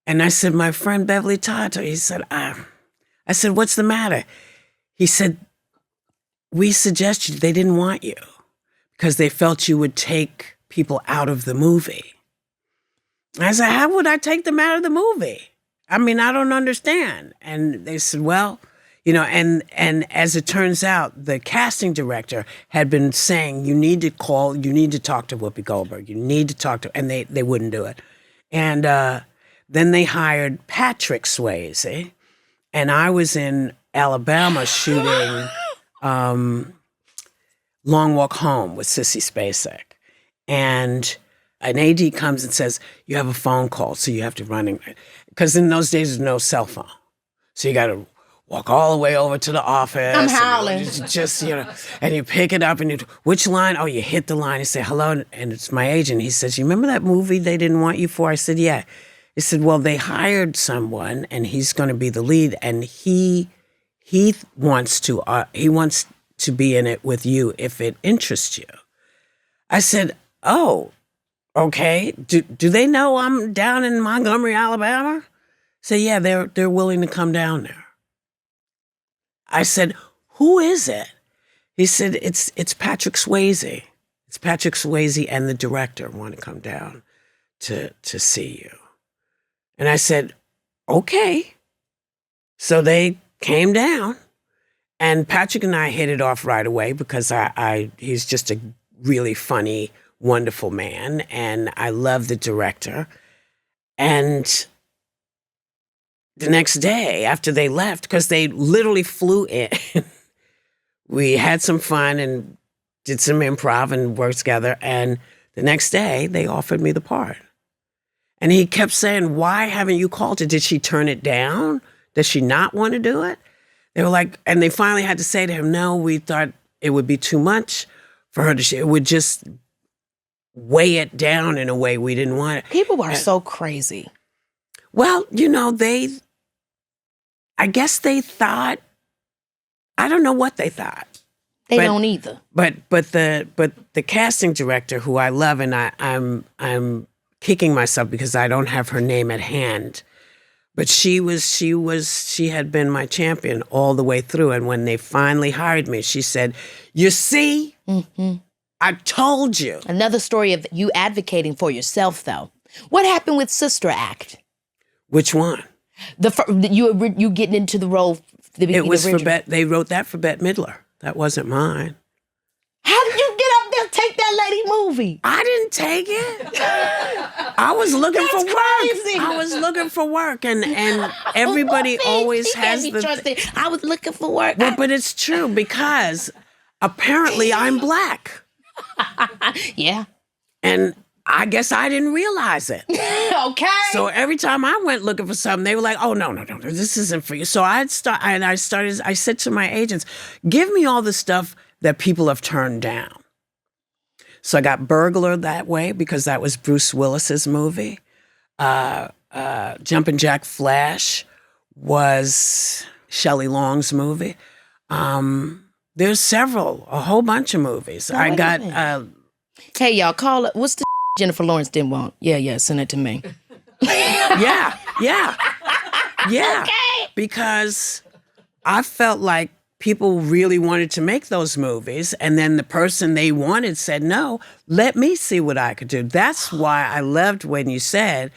And I said, my friend Beverly Todd told you. He said, I said, what's the matter? He said, we suggested they didn't want you because they felt you would take people out of the movie. I said, how would I take them out of the movie? I mean, I don't understand. And they said, well, and as it turns out, the casting director had been saying, you need to talk to Whoopi Goldberg. You need to talk to, and they wouldn't do it. And then they hired Patrick Swayze, and I was in Alabama shooting Long Walk Home with Sissy Spacek. And an AD comes and says, you have a phone call, so you have to run. Because in those days, there's no cell phone. So you got to walk all the way over to the office. I'm howling. Just, and you pick it up and which line? Oh, you hit the line and say, hello. And it's my agent. He says, you remember that movie they didn't want you for? I said, yeah. He said, well, they hired someone and he's going to be the lead. And he wants to be in it with you if it interests you. I said, oh, okay. Do they know I'm down in Montgomery, Alabama? Say, yeah, they're willing to come down there. I said, who is it? He said, it's Patrick Swayze. It's Patrick Swayze and the director want to come down to see you. And I said, okay. So they came down, and Patrick and I hit it off right away because he's just a really funny, wonderful man, and I love the director. And the next day after they left, because they literally flew in, we had some fun and did some improv and worked together. And the next day they offered me the part. And he kept saying, why haven't you called her? Did she turn it down? Does she not want to do it? They were like, and they finally had to say to him, no, we thought it would be too much for her to, it would just weigh it down in a way we didn't want it. People are so crazy. Well, I guess they thought, I don't know what they thought. They don't either. But the casting director, who I love, and I'm kicking myself because I don't have her name at hand, but she had been my champion all the way through. And when they finally hired me, she said, you see, I told you. Another story of you advocating for yourself, though. What happened with Sister Act? Which one? You getting into the role. It was for Bette. They wrote that for Bette Midler. That wasn't mine. How did you get up there, take that lady movie? I didn't take it. I was looking for work. Crazy. I was looking for work, and everybody always has the. I was looking for work. Well, but it's true because apparently I'm black. Yeah. And I guess I didn't realize it. Okay. So every time I went looking for something, they were like, "Oh no, this isn't for you." So I said to my agents, "Give me all the stuff that people have turned down." So I got Burglar that way because that was Bruce Willis's movie. Jumpin' Jack Flash was Shelley Long's movie. There's a whole bunch of movies. Oh, I got. Hey y'all, call it. What's the Jennifer Lawrence didn't want? Yeah, send it to me. Yeah. Okay. Because I felt like people really wanted to make those movies, and then the person they wanted said, no, let me see what I could do. That's why I loved when you said,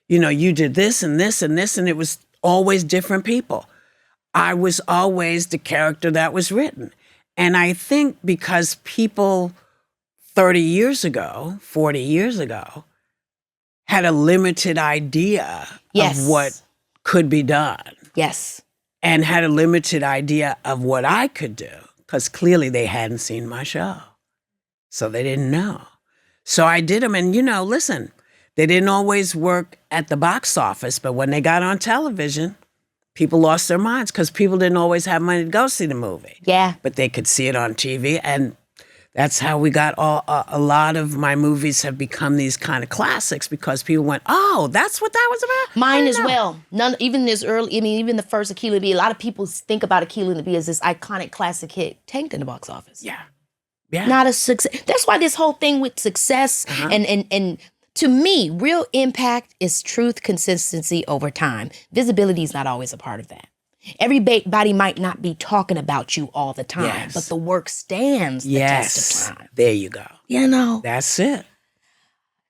you did this and this and this, and it was always different people. I was always the character that was written. And I think because people 30 years ago, 40 years ago, had a limited idea of what could be done. Yes. And had a limited idea of what I could do, because clearly they hadn't seen my show. So they didn't know. So I did them, and listen, they didn't always work at the box office, but when they got on television, people lost their minds because people didn't always have money to go see the movie. Yeah. But they could see it on TV, and That's how we got a lot of my movies have become these kind of classics because people went, oh, that's what that was about? Mine as well. Even this early, even the first Akilah and the Bee, a lot of people think about Akilah and the Bee as this iconic classic hit, tanked in the box office. Yeah. Yeah. Not a success. That's why this whole thing with success and to me, real impact is truth, consistency over time. Visibility is not always a part of that. Everybody might not be talking about you all the time, but the work stands the test of time. There you go. You know. That's it.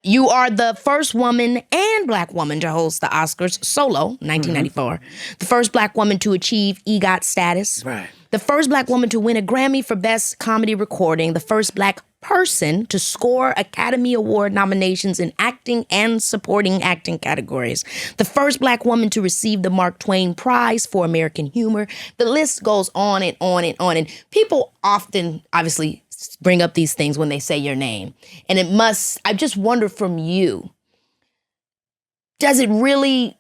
You are the first woman and Black woman to host the Oscars solo, 1994. The first Black woman to achieve EGOT status. Right. The first Black woman to win a Grammy for Best Comedy Recording. The first Black person to score Academy Award nominations in acting and supporting acting categories. The first Black woman to receive the Mark Twain Prize for American Humor. The list goes on and on and on. And people often, obviously, bring up these things when they say your name. And I just wonder from you, does it really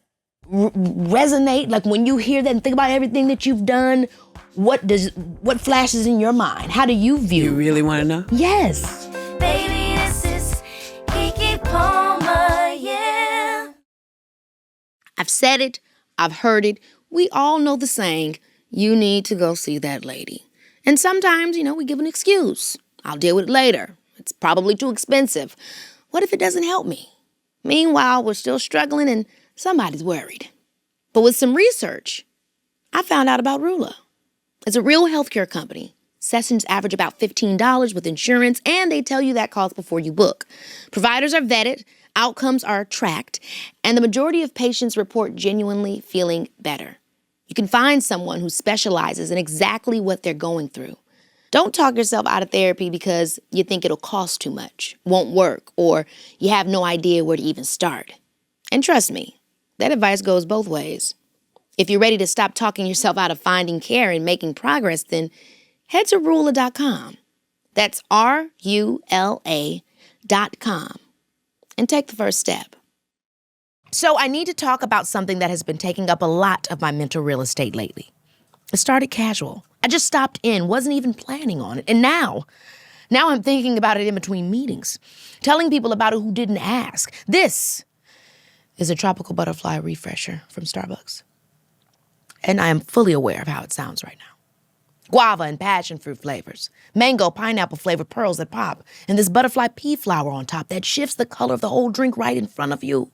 resonate? Like when you hear that and think about everything that you've done, what flashes in your mind? How do you view? You really want to know? Yes. Baby, this is Keke Palmer, yeah. I've said it. I've heard it. We all know the saying, you need to go see that lady. And sometimes, we give an excuse. I'll deal with it later. It's probably too expensive. What if it doesn't help me? Meanwhile, we're still struggling and somebody's worried. But with some research, I found out about Rula. It's a real healthcare company. Sessions average about $15 with insurance, and they tell you that cost before you book. Providers are vetted, outcomes are tracked, and the majority of patients report genuinely feeling better. You can find someone who specializes in exactly what they're going through. Don't talk yourself out of therapy because you think it'll cost too much, won't work, or you have no idea where to even start. And trust me, that advice goes both ways. If you're ready to stop talking yourself out of finding care and making progress, then head to Rula.com. That's RULA.com. And take the first step. So I need to talk about something that has been taking up a lot of my mental real estate lately. It started casual. I just stopped in, wasn't even planning on it. And now I'm thinking about it in between meetings, telling people about it who didn't ask. This is a tropical butterfly refresher from Starbucks. And I am fully aware of how it sounds right now. Guava and passion fruit flavors, mango, pineapple flavored pearls that pop, and this butterfly pea flower on top that shifts the color of the whole drink right in front of you.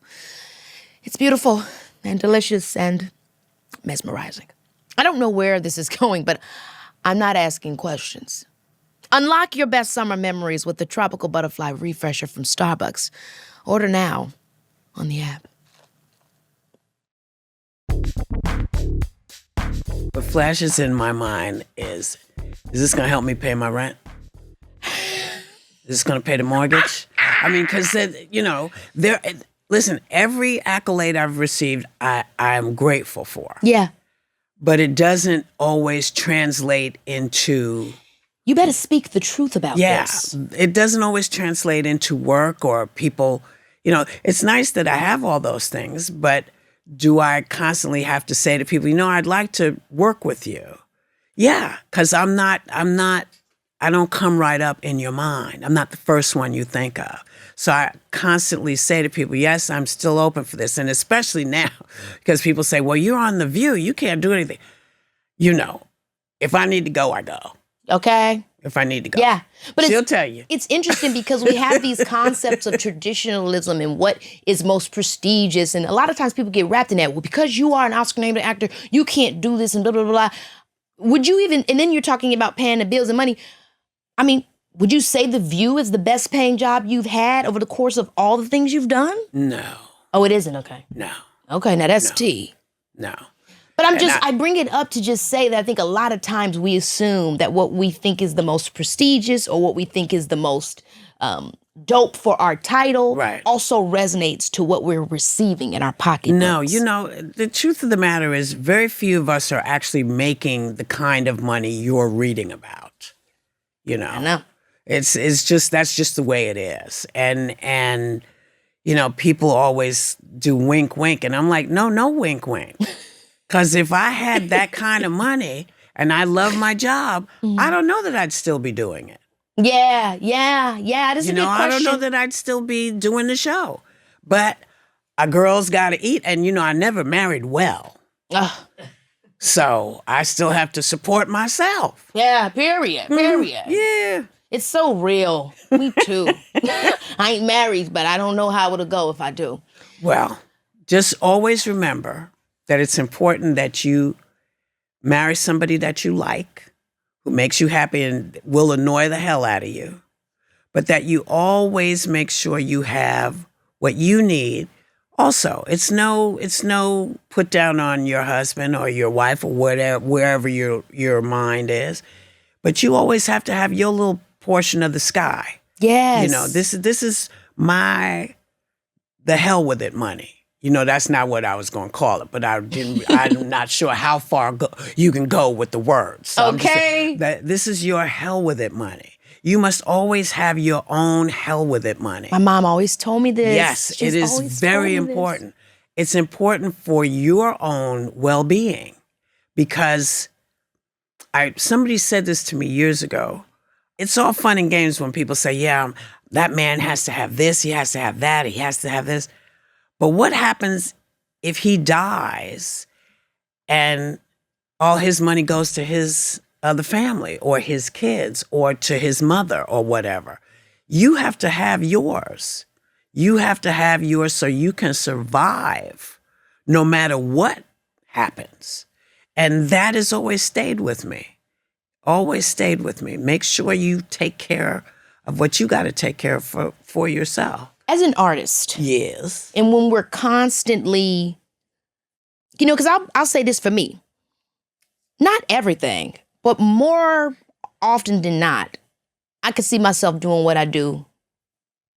It's beautiful and delicious and mesmerizing. I don't know where this is going, but I'm not asking questions. Unlock your best summer memories with the tropical butterfly refresher from Starbucks. Order now on the app. What flashes in my mind is this going to help me pay my rent? Is this going to pay the mortgage? I mean, because, listen, every accolade I've received, I'm grateful for. Yeah. But it doesn't always translate into... You better speak the truth about this. Yeah, it doesn't always translate into work or people. It's nice that I have all those things, but do I constantly have to say to people, I'd like to work with you? Yeah, because I don't come right up in your mind. I'm not the first one you think of. So I constantly say to people, yes, I'm still open for this. And especially now, because people say, well, you're on The View. You can't do anything. If I need to go, I go. Okay. If I need to go. Yeah. But she'll tell you. It's interesting because we have these concepts of traditionalism and what is most prestigious. And a lot of times people get wrapped in that. Well, because you are an Oscar-nominated actor, you can't do this and blah, blah, blah, blah. Would you even, and then you're talking about paying the bills and money. I mean, would you say The View is the best paying job you've had over the course of all the things you've done? No. Oh, it isn't? Okay. No. Okay, now that's T. No. But I bring it up to just say that I think a lot of times we assume that what we think is the most prestigious or what we think is the most dope for our title also resonates to what we're receiving in our pocketbooks. No, the truth of the matter is very few of us are actually making the kind of money you're reading about. I know. It's just, that's just the way it is. And people always do wink, wink. And I'm like, no wink, wink. Because if I had that kind of money and I love my job, I don't know that I'd still be doing it. Yeah. This is You a know, good I question. don't know that I'd still be doing the show. But a girl's got to eat. And, I never married well. Ugh. So I still have to support myself. Yeah, period. Yeah. It's so real. Me too. I ain't married, but I don't know how it'll go if I do. Well, just always remember that it's important that you marry somebody that you like, who makes you happy and will annoy the hell out of you, but that you always make sure you have what you need. Also, it's no put down on your husband or your wife or whatever, wherever your mind is, but you always have to have your little portion of the sky. Yes. This is the hell with it money. That's not what I was going to call it, but I'm not sure how far you can go with the words. So Okay. that this is your hell with it money. You must always have your own hell with it money. My mom always told me this. Yes, She's it is always very told me this. important. It's important for your own well-being because somebody said this to me years ago. It's all fun and games when people say, yeah, that man has to have this, he has to have that, he has to have this. But what happens if he dies and all his money goes to his other family or his kids or to his mother or whatever? You have to have yours. You have to have yours so you can survive no matter what happens. And that has always stayed with me. Always stayed with me. Make sure you take care of what you got to take care of for yourself. As an artist, Yes. and when we're constantly, because I'll say this for me, not everything, but more often than not, I could see myself doing what I do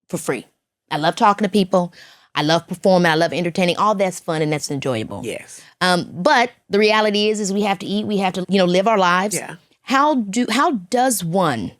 for free. I love talking to people. I love performing. I love entertaining. All that's fun and that's enjoyable. Yes. But the reality is we have to eat. We have to, live our lives. Yeah. How does one?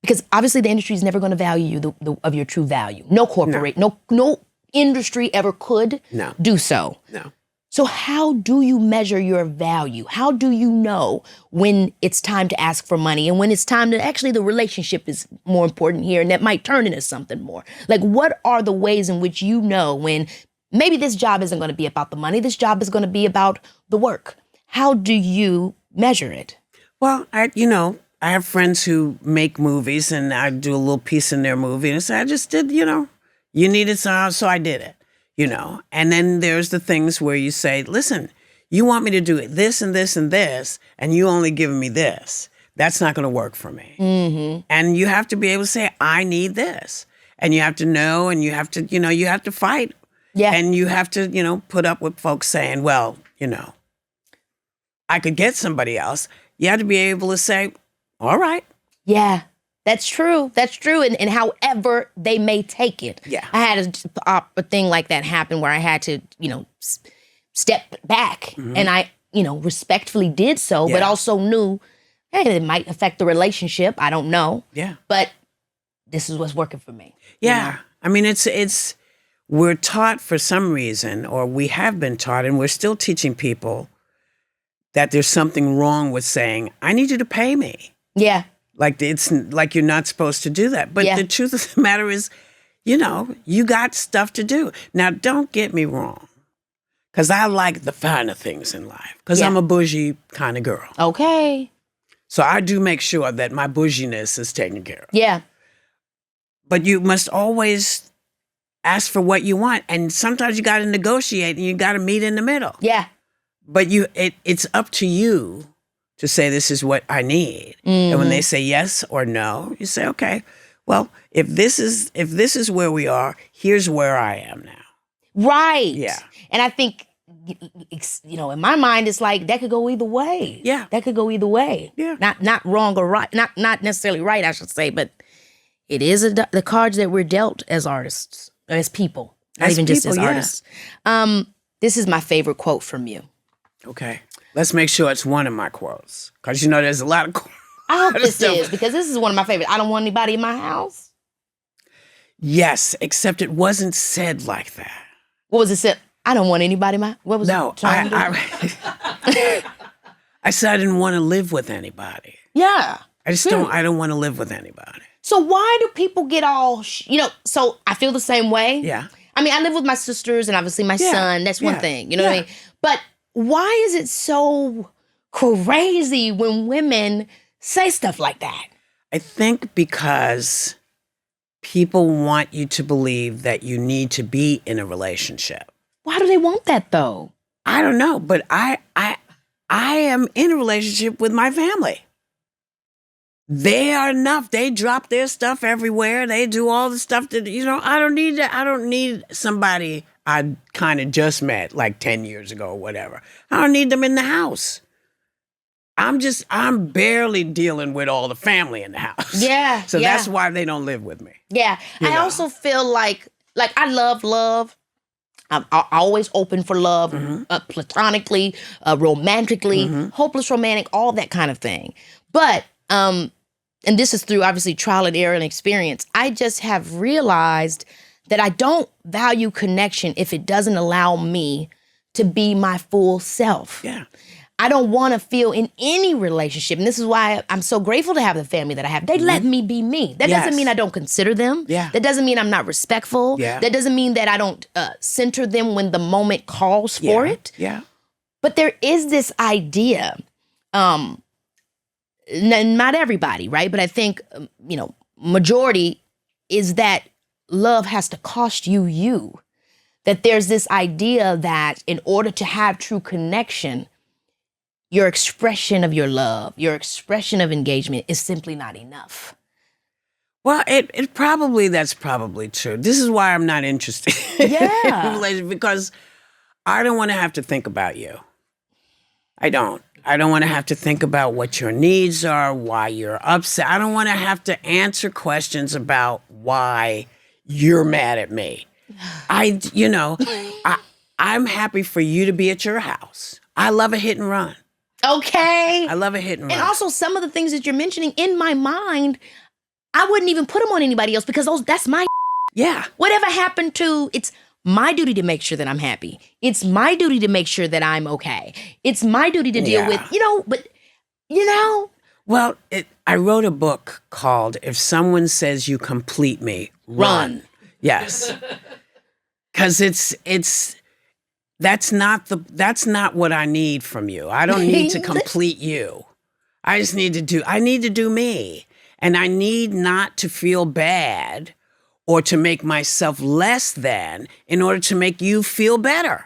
Because obviously the industry is never going to value you of your true value. No corporate, no industry ever could do so. No. So how do you measure your value? How do you know when it's time to ask for money and when it's time to actually the relationship is more important here and that might turn into something more? Like, what are the ways in which you know when maybe this job isn't going to be about the money, this job is going to be about the work? How do you measure it? Well, I have friends who make movies and I do a little piece in their movie and I just did, you needed some, so I did it. And then there's the things where you say, listen, you want me to do this and this and this, and you only giving me this. That's not going to work for me. Mm-hmm. And you have to be able to say, I need this. And you have to know, and you have to, you have to fight. Yeah. And you have to, put up with folks saying, well, I could get somebody else. You have to be able to say, all right. Yeah. That's true. And however they may take it. Yeah. I had a thing like that happen where I had to, step back and I, respectfully did so, but also knew, hey, it might affect the relationship. I don't know. Yeah. But this is what's working for me. Yeah. I mean, we're taught for some reason, or we have been taught, and we're still teaching people that there's something wrong with saying, I need you to pay me. Yeah. Like it's like you're not supposed to do that. But the truth of the matter is, you got stuff to do. Now, don't get me wrong, because I like the finer things in life, because I'm a bougie kind of girl. Okay. So I do make sure that my bouginess is taken care of. Yeah. But you must always ask for what you want. And sometimes you got to negotiate and you got to meet in the middle. Yeah. But it's up to you to say, this is what I need. Mm-hmm. And when they say yes or no, you say, okay, well, if this is where we are, here's where I am now. Right. Yeah. And I think, in my mind, it's like that could go either way. Yeah. That could go either way. Yeah. Not wrong or right. Not necessarily right, I should say, but it is the cards that we're dealt as artists, as people, not even just as artists. This is my favorite quote from you. Okay. Let's make sure it's one of my quotes, because there's a lot of quotes. I hope this is, because this is one of my favorites. I don't want anybody in my house. Yes, except it wasn't said like that. What was it said? I don't want anybody in my... What was no, it? I said I didn't want to live with anybody. Yeah. I just don't. I don't want to live with anybody. So why do people get all, so I feel the same way. Yeah. I mean, I live with my sisters and obviously my son. That's one thing, you know what I mean? But why is it so crazy when women say stuff like that? I think because people want you to believe that you need to be in a relationship. Why do they want that though? I don't know, but I am in a relationship with my family. They are enough. They drop their stuff everywhere. They do all the stuff that, I don't need that. I don't need somebody I kind of just met like 10 years ago or whatever. I don't need them in the house. I'm barely dealing with all the family in the house. Yeah. So that's why they don't live with me. Yeah. I also feel like I love. I'm always open for love, platonically, romantically, hopeless romantic, all that kind of thing. But, and this is through obviously trial and error and experience, I just have realized that I don't value connection if it doesn't allow me to be my full self. Yeah. I don't want to feel in any relationship. And this is why I'm so grateful to have the family that I have. They let me be me. That doesn't mean I don't consider them. Yeah. That doesn't mean I'm not respectful. Yeah. That doesn't mean that I don't center them when the moment calls for it. Yeah. But there is this idea, not everybody, right? But I think, majority is that love has to cost you. That there's this idea that in order to have true connection, your expression of your love, your expression of engagement is simply not enough. Well, that's probably true. This is why I'm not interested in relationships, because I don't want to have to think about you. I don't want to have to think about what your needs are, why you're upset. I don't want to have to answer questions about why you're mad at me. I'm happy for you to be at your house. I love a hit and run. Okay. I love a hit and run. And also some of the things that you're mentioning in my mind, I wouldn't even put them on anybody else because that's my Yeah. Whatever happened to, it's my duty to make sure that I'm happy. It's my duty to make sure that I'm okay. It's my duty to deal with, Well, I wrote a book called If Someone Says You Complete Me, Run. Yes. Because that's not what I need from you. I don't need to complete you. I need to do me. And I need not to feel bad or to make myself less than in order to make you feel better.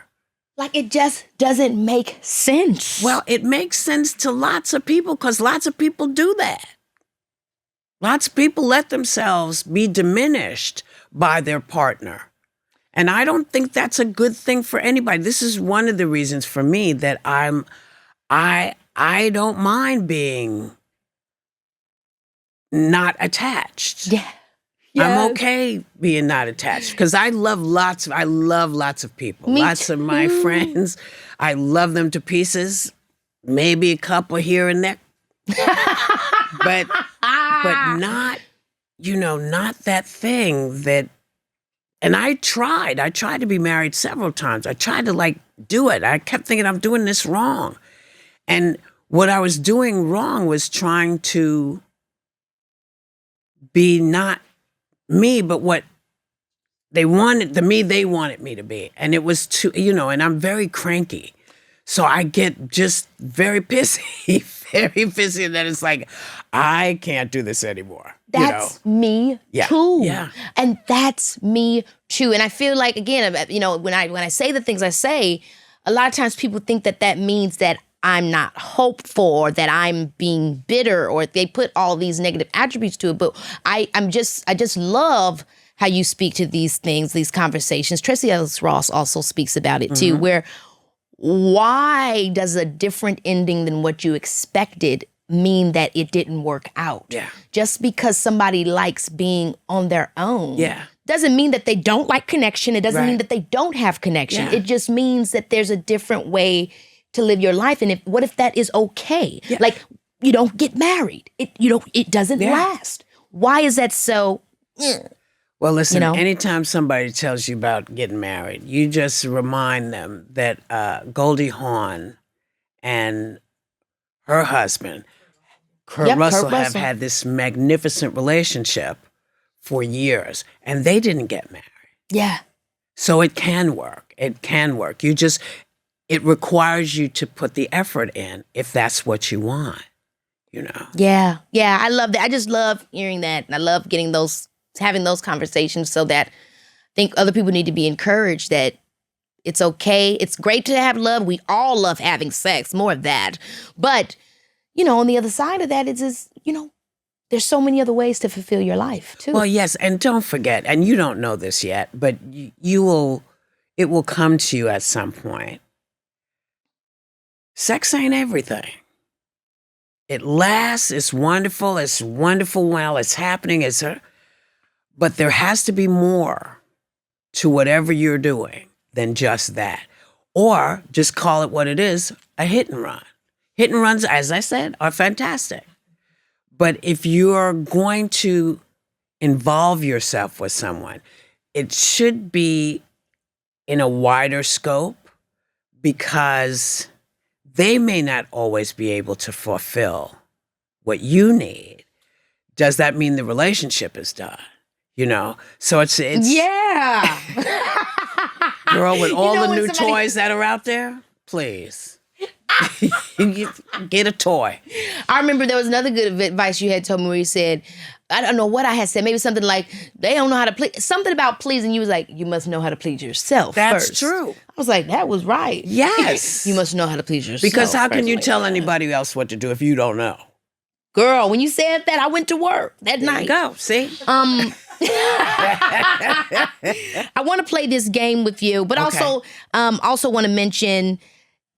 Like it just doesn't make sense. Well, it makes sense to lots of people because lots of people do that. Lots of people let themselves be diminished by their partner. And I don't think that's a good thing for anybody. This is one of the reasons for me that I don't mind being not attached. Yeah. I'm okay being not attached because I love lots of people. Lots of my friends. I love them to pieces. Maybe a couple here and there. but not, not that thing that. And I tried to be married several times. I tried to do it. I kept thinking I'm doing this wrong. And what I was doing wrong was trying to be not me, but what they wanted, the me they wanted me to be. And it was too, and I'm very cranky. So I get just very pissy, and then it's like, I can't do this anymore. That's me too. Yeah. And that's me too. And I feel like, again, when I say the things I say, a lot of times people think that means that I'm not hopeful or that I'm being bitter or they put all these negative attributes to it. But I just love how you speak to these things, these conversations. Tracy Ellis Ross also speaks about it too, where why does a different ending than what you expected mean that it didn't work out? Yeah. Just because somebody likes being on their own doesn't mean that they don't like connection. It doesn't mean that they don't have connection. Yeah. It just means that there's a different way to live your life. And what if that is okay? Yeah. Like, you don't get married. It doesn't last. Why is that so? Well, listen, anytime somebody tells you about getting married, you just remind them that Goldie Hawn and her husband Kurt Russell have Russell. had this magnificent relationship for years, and they didn't get married. Yeah. So it can work. It can work. It requires you to put the effort in if that's what you want, you know? Yeah. Yeah. I love that. I just love hearing that. And I love having those conversations so that I think other people need to be encouraged that it's okay. It's great to have love. We all love having sex, more of that. But, on the other side of that is there's so many other ways to fulfill your life too. Well, yes, and don't forget, and you don't know this yet, but it will come to you at some point. Sex ain't everything. It lasts, it's wonderful while it's happening, but there has to be more to whatever you're doing than just that. Or just call it what it is, a hit and run. Hit and runs, as I said, are fantastic. But if you're going to involve yourself with someone, it should be in a wider scope because they may not always be able to fulfill what you need. Does that mean the relationship is done? So it's yeah. Girl, with all the when new somebody- toys that are out there, please. Get a toy. I remember there was another good advice you had told me where you said, I don't know what I had said, maybe something like, they don't know how to please, something about pleasing. You was like, you must know how to please yourself That's first. true. I was like, that was right. Yes. You must know how to please yourself. Because how can you first. tell anybody else what to do if you don't know? Girl, when you said that, I went to work that There night. you go. See? I want to play this game with you, but also want to mention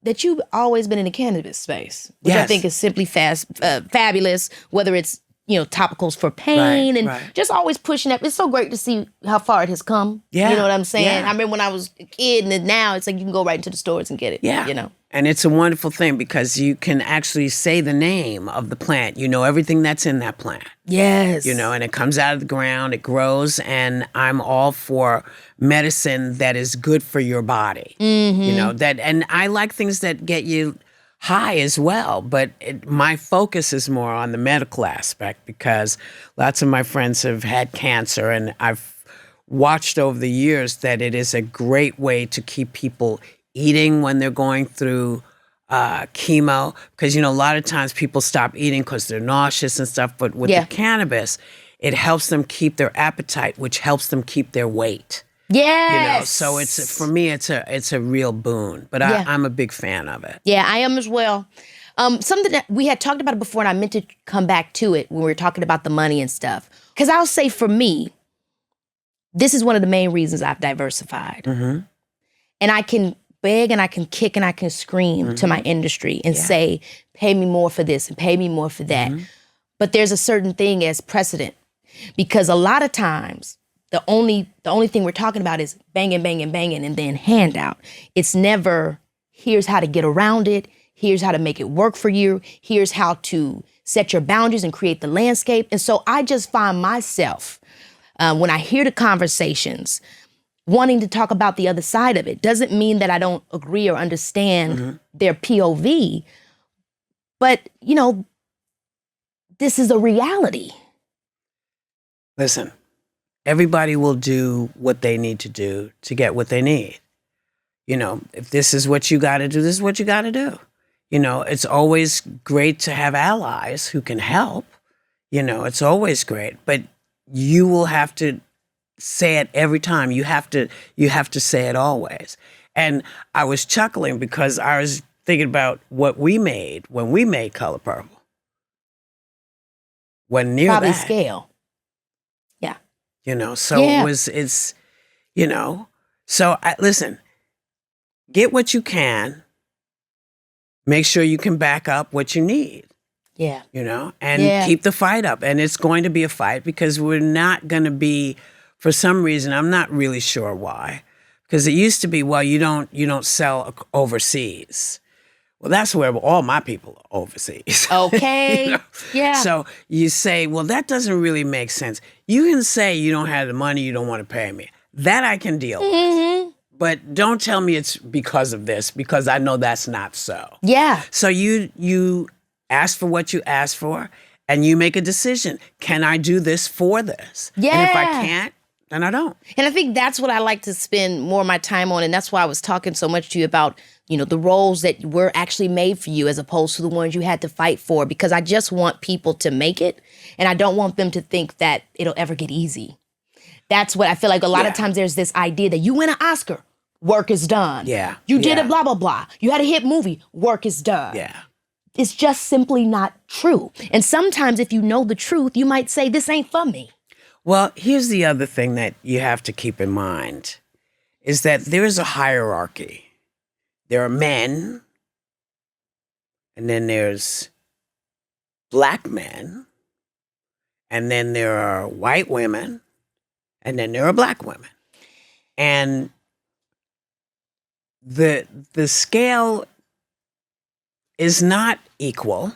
that you've always been in the cannabis space, which I Yes. think is simply fabulous, whether it's, topicals for pain and just always pushing up. It's so great to see how far it has come. Yeah. You know what I'm saying? Yeah. I remember when I was a kid and then now it's like you can go right into the stores and get it. Yeah. And it's a wonderful thing because you can actually say the name of the plant. You know everything that's in that plant. Yes. And it comes out of the ground, it grows, and I'm all for medicine that is good for your body. Mm-hmm. And I like things that get you high as well, but my focus is more on the medical aspect because lots of my friends have had cancer, and I've watched over the years that it is a great way to keep people eating when they're going through chemo, because a lot of times people stop eating because they're nauseous and stuff, but with the cannabis, it helps them keep their appetite, which helps them keep their weight. Yes. So for me it's a real boon, but I'm a big fan of it. Yeah, I am as well. Something that we had talked about it before, and I meant to come back to it when we were talking about the money and stuff. Because I'll say for me, this is one of the main reasons I've diversified. Mm-hmm. And I can beg and I can kick and I can scream to my industry and say, pay me more for this and pay me more for that. But there's a certain thing as precedent, because a lot of times the only thing we're talking about is banging, banging, banging, and then handout. It's never, here's how to get around it. Here's how to make it work for you. Here's how to set your boundaries and create the landscape. And so I just find myself, when I hear the conversations, wanting to talk about the other side of it. Doesn't mean that I don't agree or understand their POV, but, this is a reality. Listen, everybody will do what they need to do to get what they need. If this is what you got to do, this is what you got to do. It's always great to have allies who can help. It's always great, but you will have to say it every time. You have to say it always. And I was chuckling because I was thinking about what we made when we made Color Purple. Wasn't near Probably that. scale. Yeah. So listen, get what you can, make sure you can back up what you need. Yeah. And keep the fight up. And it's going to be a fight because we're not going to be, for some reason, I'm not really sure why, because it used to be, well, you don't sell overseas. Well, that's where all my people are overseas. Okay. Yeah. So you say, well, that doesn't really make sense. You can say you don't have the money, you don't want to pay me. That I can deal with. But don't tell me it's because of this, because I know that's not so. Yeah. So you ask for what you ask for, and you make a decision. Can I do this for this? Yeah. And if I can't, then I don't. And I think that's what I like to spend more of my time on. And that's why I was talking so much to you about, the roles that were actually made for you as opposed to the ones you had to fight for. Because I just want people to make it. And I don't want them to think that it'll ever get easy. That's what I feel like a lot of times there's this idea that you win an Oscar, work is done. Yeah. You did a blah, blah, blah. You had a hit movie, work is done. Yeah. It's just simply not true. And sometimes if you know the truth, you might say, this ain't for me. Well, here's the other thing that you have to keep in mind is that there is a hierarchy. There are men, and then there's black men, and then there are white women, and then there are black women. And the scale is not equal,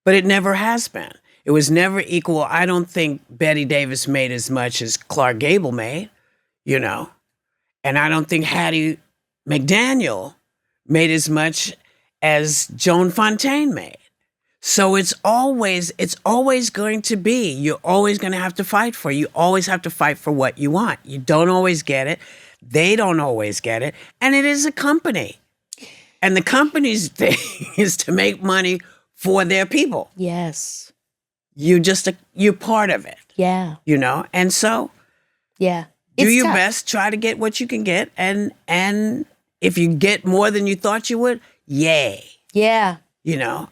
but it never has been. It was never equal. I don't think Betty Davis made as much as Clark Gable made, and I don't think Hattie McDaniel made as much as Joan Fontaine made. So it's always going to be, you're always going to have to fight for. You always have to fight for what you want. You don't always get it. They don't always get it. And it is a company. And the company's thing is to make money for their people. Yes. You're part of it. Yeah. And so yeah. Do It's your tough. best, try to get what you can get. And if you get more than you thought you would, yay. Yeah.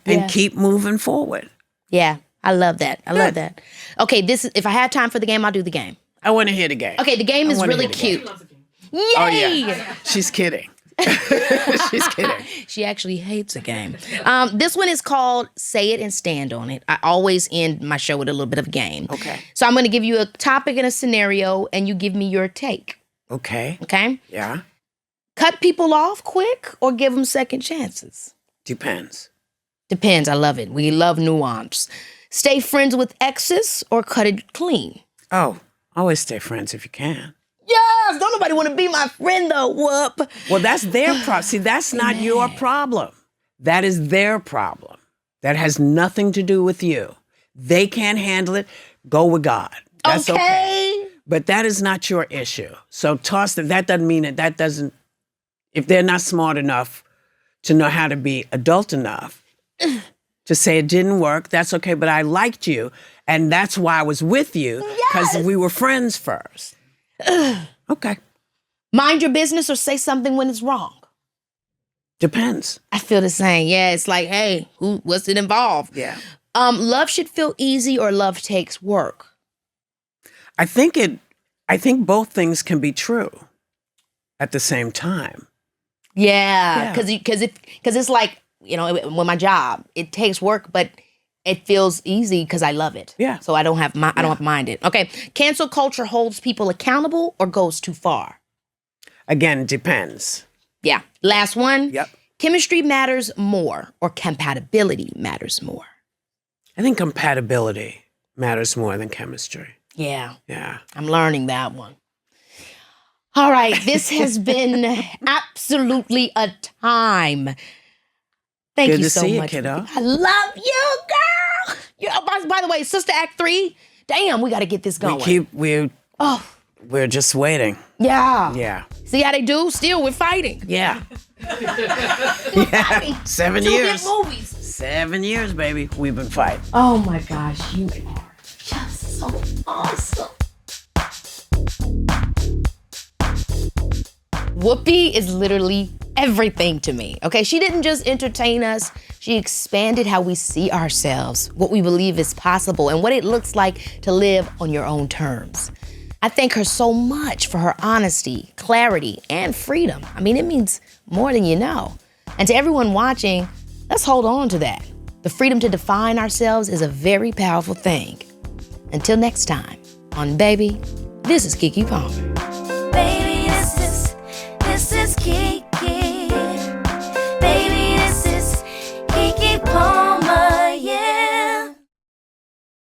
And keep moving forward. Yeah. I love that. I love that. Okay, if I have time for the game, I'll do the game. I want to hear the game. Okay, the game is wanna really hear the game. cute. Yay! Oh, yeah. She's kidding. She's kidding. She actually hates a game. This one is called Say It and Stand on It. I always end my show with a little bit of a game. Okay. So I'm going to give you a topic and a scenario, and you give me your take. Okay. Okay? Yeah. Cut people off quick or give them second chances? Depends. Depends. I love it. We love nuance. Stay friends with exes or cut it clean? Oh, always stay friends if you can. Yes! Don't nobody want to be my friend, though. Whoop. Well, that's their problem. See, that's not your problem. That is their problem. That has nothing to do with you. They can't handle it. Go with God. That's okay. But that is not your issue. So toss them. That doesn't mean that doesn't, if they're not smart enough to know how to be adult enough to say it didn't work, that's okay. But I liked you. And that's why I was with you. Because we were friends first. Okay. Mind your business or say something when it's wrong? Depends. I feel the same. Yeah, it's like, hey, what's it involved? Yeah. Love should feel easy or love takes work? I think both things can be true at the same time. Yeah, because it's like, with my job, it takes work, but it feels easy because I love it. Yeah. So I don't have to mind it. Okay. Cancel culture holds people accountable or goes too far? Again, depends. Yeah. Last one. Yep. Chemistry matters more or compatibility matters more? I think compatibility matters more than chemistry. Yeah. Yeah. I'm learning that one. All right. This has been absolutely a time. Thank Good you to so see you, much. kiddo. I love you, girl. By the way, Sister Act 3, damn, we got to get this going. We're just waiting. Yeah. Yeah. See how they do? Still, we're fighting. Yeah. Fighting. 7 Two years. hit movies. 7 years, baby. We've been fighting. Oh my gosh, you are just so awesome. Whoopi is literally everything to me, okay? She didn't just entertain us, she expanded how we see ourselves, what we believe is possible, and what it looks like to live on your own terms. I thank her so much for her honesty, clarity, and freedom. I mean, it means more than you know. And to everyone watching, let's hold on to that. The freedom to define ourselves is a very powerful thing. Until next time, on Baby, this is Keke Palmer. Baby.